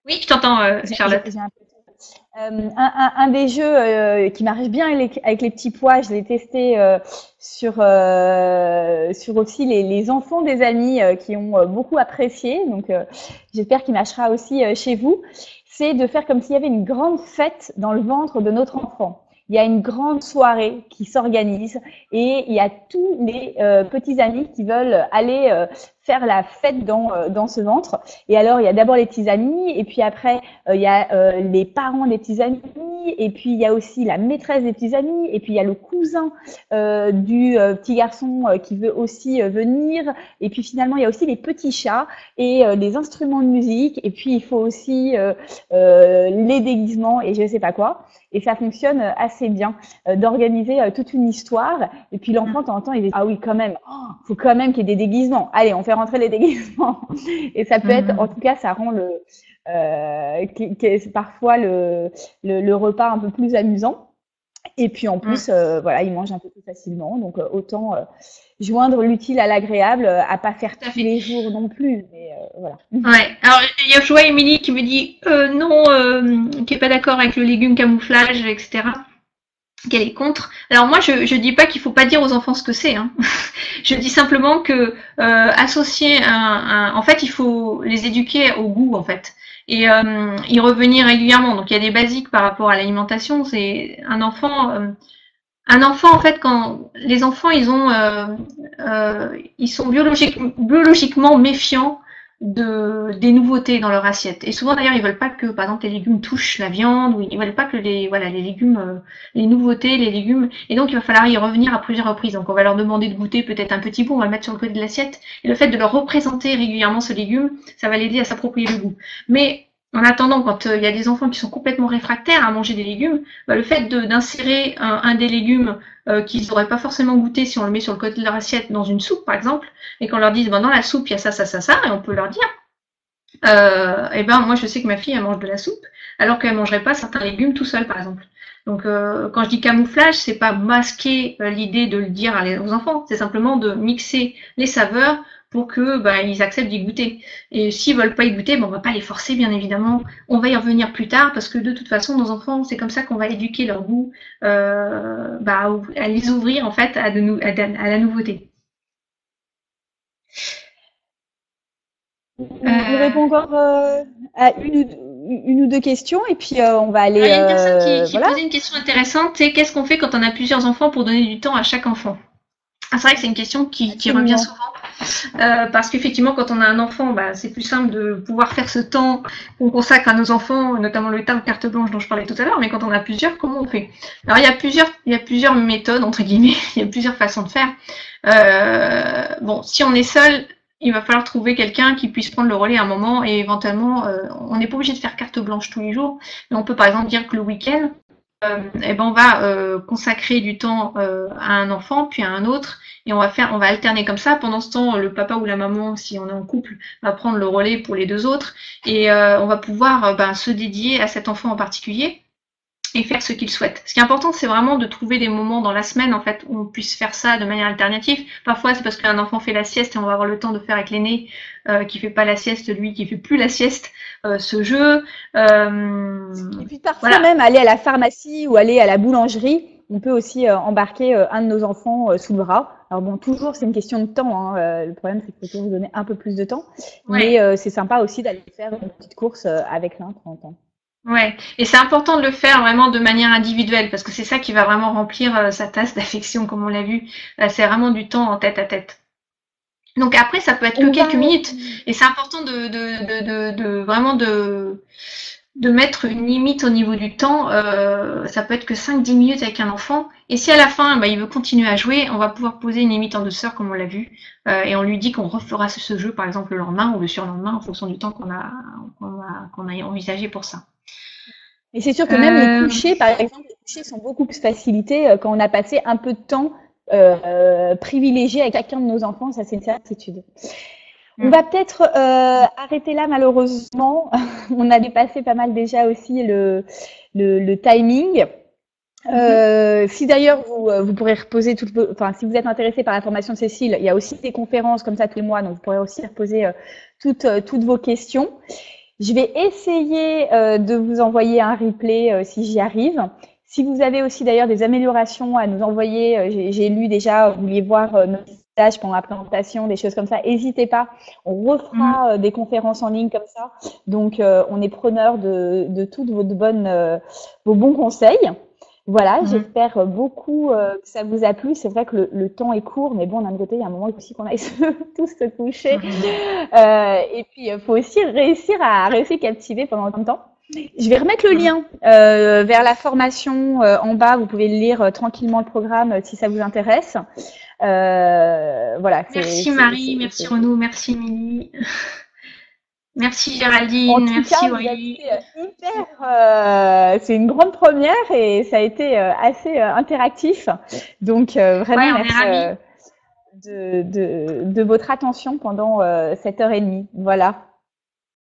Oui, je t'entends, Charlotte. Un des jeux qui marche bien avec les petits pois, je l'ai testé sur aussi les enfants des amis qui ont beaucoup apprécié, donc j'espère qu'il marchera aussi chez vous. C'est de faire comme s'il y avait une grande fête dans le ventre de notre enfant. Il y a une grande soirée qui s'organise et il y a tous les petits amis qui veulent aller faire la fête dans ce ventre. Et alors, il y a d'abord les petits amis, et puis après, il y a les parents des petits amis, et puis il y a aussi la maîtresse des petits amis, et puis il y a le cousin du petit garçon qui veut aussi venir, et puis finalement, il y a aussi les petits chats et les instruments de musique, et puis il faut aussi les déguisements et je sais pas quoi. Et ça fonctionne assez bien d'organiser toute une histoire. Et puis l'enfant, de temps en temps, il dit ah oui quand même, faut quand même qu'il y ait des déguisements. Allez, on fait rentrer les déguisements. Et ça peut être, en tout cas, ça rend parfois le repas un peu plus amusant. Et puis en plus, voilà, il mange un peu plus facilement. Donc autant joindre l'utile à l'agréable, à pas faire tous les jours non plus. Mais voilà. Ouais. Alors il y a Joie Émilie qui me dit non, qui est pas d'accord avec le légume camouflage, etc. Qu'elle est contre. Alors moi je dis pas qu'il faut pas dire aux enfants ce que c'est. Hein. Je dis simplement que associer en fait il faut les éduquer au goût en fait. Et y revenir régulièrement. Donc il y a des basiques par rapport à l'alimentation. C'est un enfant en fait quand les enfants ils sont biologiquement méfiants des nouveautés dans leur assiette. Et souvent d'ailleurs ils veulent pas que par exemple les légumes touchent la viande ou ils veulent pas que les légumes les nouveautés, les légumes, et donc il va falloir y revenir à plusieurs reprises. Donc on va leur demander de goûter peut-être un petit bout, on va le mettre sur le côté de l'assiette, et le fait de leur représenter régulièrement ce légume, ça va l'aider à s'approprier le goût. Mais en attendant, quand il y a des enfants qui sont complètement réfractaires à manger des légumes, le fait d'insérer un des légumes qu'ils n'auraient pas forcément goûté si on le met sur le côté de leur assiette dans une soupe par exemple, et qu'on leur dise dans la soupe il y a ça, ça, ça, ça, et on peut leur dire moi je sais que ma fille elle mange de la soupe alors qu'elle mangerait pas certains légumes tout seul par exemple. Donc quand je dis camouflage, c'est pas masquer l'idée de le dire aux enfants, c'est simplement de mixer les saveurs pour que ils acceptent d'y goûter. Et s'ils veulent pas y goûter, on va pas les forcer bien évidemment. On va y revenir plus tard parce que de toute façon nos enfants, c'est comme ça qu'on va éduquer leur goût, à les ouvrir en fait à la nouveauté. On répond encore à une ou deux questions et puis on va aller. Il y a une personne qui posait une question intéressante, c'est qu'est-ce qu'on fait quand on a plusieurs enfants pour donner du temps à chaque enfant? C'est vrai que c'est une question qui revient souvent, parce qu'effectivement, quand on a un enfant, c'est plus simple de pouvoir faire ce temps qu'on consacre à nos enfants, notamment le temps de carte blanche dont je parlais tout à l'heure, mais quand on a plusieurs, comment on fait? Alors, il y a plusieurs méthodes, entre guillemets, il y a plusieurs façons de faire. Si on est seul, il va falloir trouver quelqu'un qui puisse prendre le relais à un moment et éventuellement, on n'est pas obligé de faire carte blanche tous les jours, mais on peut par exemple dire que le week-end, on va consacrer du temps à un enfant puis à un autre et on va alterner comme ça. Pendant ce temps, le papa ou la maman, si on est en couple, va prendre le relais pour les deux autres et on va pouvoir se dédier à cet enfant en particulier et faire ce qu'il souhaite. Ce qui est important, c'est vraiment de trouver des moments dans la semaine en fait où on puisse faire ça de manière alternative. Parfois, c'est parce qu'un enfant fait la sieste et on va avoir le temps de faire avec l'aîné qui fait pas la sieste, lui qui fait plus la sieste, ce jeu. Et puis parfois même aller à la pharmacie ou aller à la boulangerie, on peut aussi embarquer un de nos enfants sous le bras. Alors bon, toujours c'est une question de temps. Le problème c'est qu'il faut toujours donner un peu plus de temps, mais c'est sympa aussi d'aller faire une petite course avec l'un de temps en temps. Ouais, et c'est important de le faire vraiment de manière individuelle parce que c'est ça qui va vraiment remplir sa tasse d'affection, comme on l'a vu. C'est vraiment du temps en tête à tête. Donc après, ça peut être que quelques minutes, et c'est important de vraiment de mettre une limite au niveau du temps. Ça peut être que 5-10 minutes avec un enfant. Et si à la fin, il veut continuer à jouer, on va pouvoir poser une limite en douceur, comme on l'a vu, et on lui dit qu'on refera ce jeu, par exemple, le lendemain ou le surlendemain, en fonction du temps qu'on a envisagé pour ça. Et c'est sûr que même les couchers, par exemple, les couchers sont beaucoup plus facilités quand on a passé un peu de temps privilégié avec chacun de nos enfants, ça c'est une certitude. On va peut-être arrêter là malheureusement. On a dépassé pas mal déjà aussi le timing. Si d'ailleurs vous pourrez reposer si vous êtes intéressé par la formation de Cécile, il y a aussi des conférences comme ça tous les mois, donc vous pourrez aussi reposer toutes vos questions. Je vais essayer de vous envoyer un replay si j'y arrive. Si vous avez aussi d'ailleurs des améliorations à nous envoyer, j'ai lu déjà, vous vouliez voir nos visages pendant la présentation, des choses comme ça, n'hésitez pas. On refera des conférences en ligne comme ça. Donc, on est preneur de toutes vos bons conseils. Voilà, Mhm. j'espère beaucoup que ça vous a plu. C'est vrai que le temps est court, mais bon, d'un autre côté, il y a un moment aussi qu'on aille tous se coucher. Mhm. Et puis, il faut aussi réussir à captiver pendant longtemps. Je vais remettre le Mhm. lien vers la formation en bas. Vous pouvez lire tranquillement le programme si ça vous intéresse. Voilà, Merci Marie, merci Renaud, merci Émilie, merci En Géraldine, tout cas, merci vous avez Aurélie. été hyper. C'est une grande première et ça a été assez interactif. Donc, Ouais, vraiment, on est merci ravis. de votre attention pendant cette heure et demie. Voilà.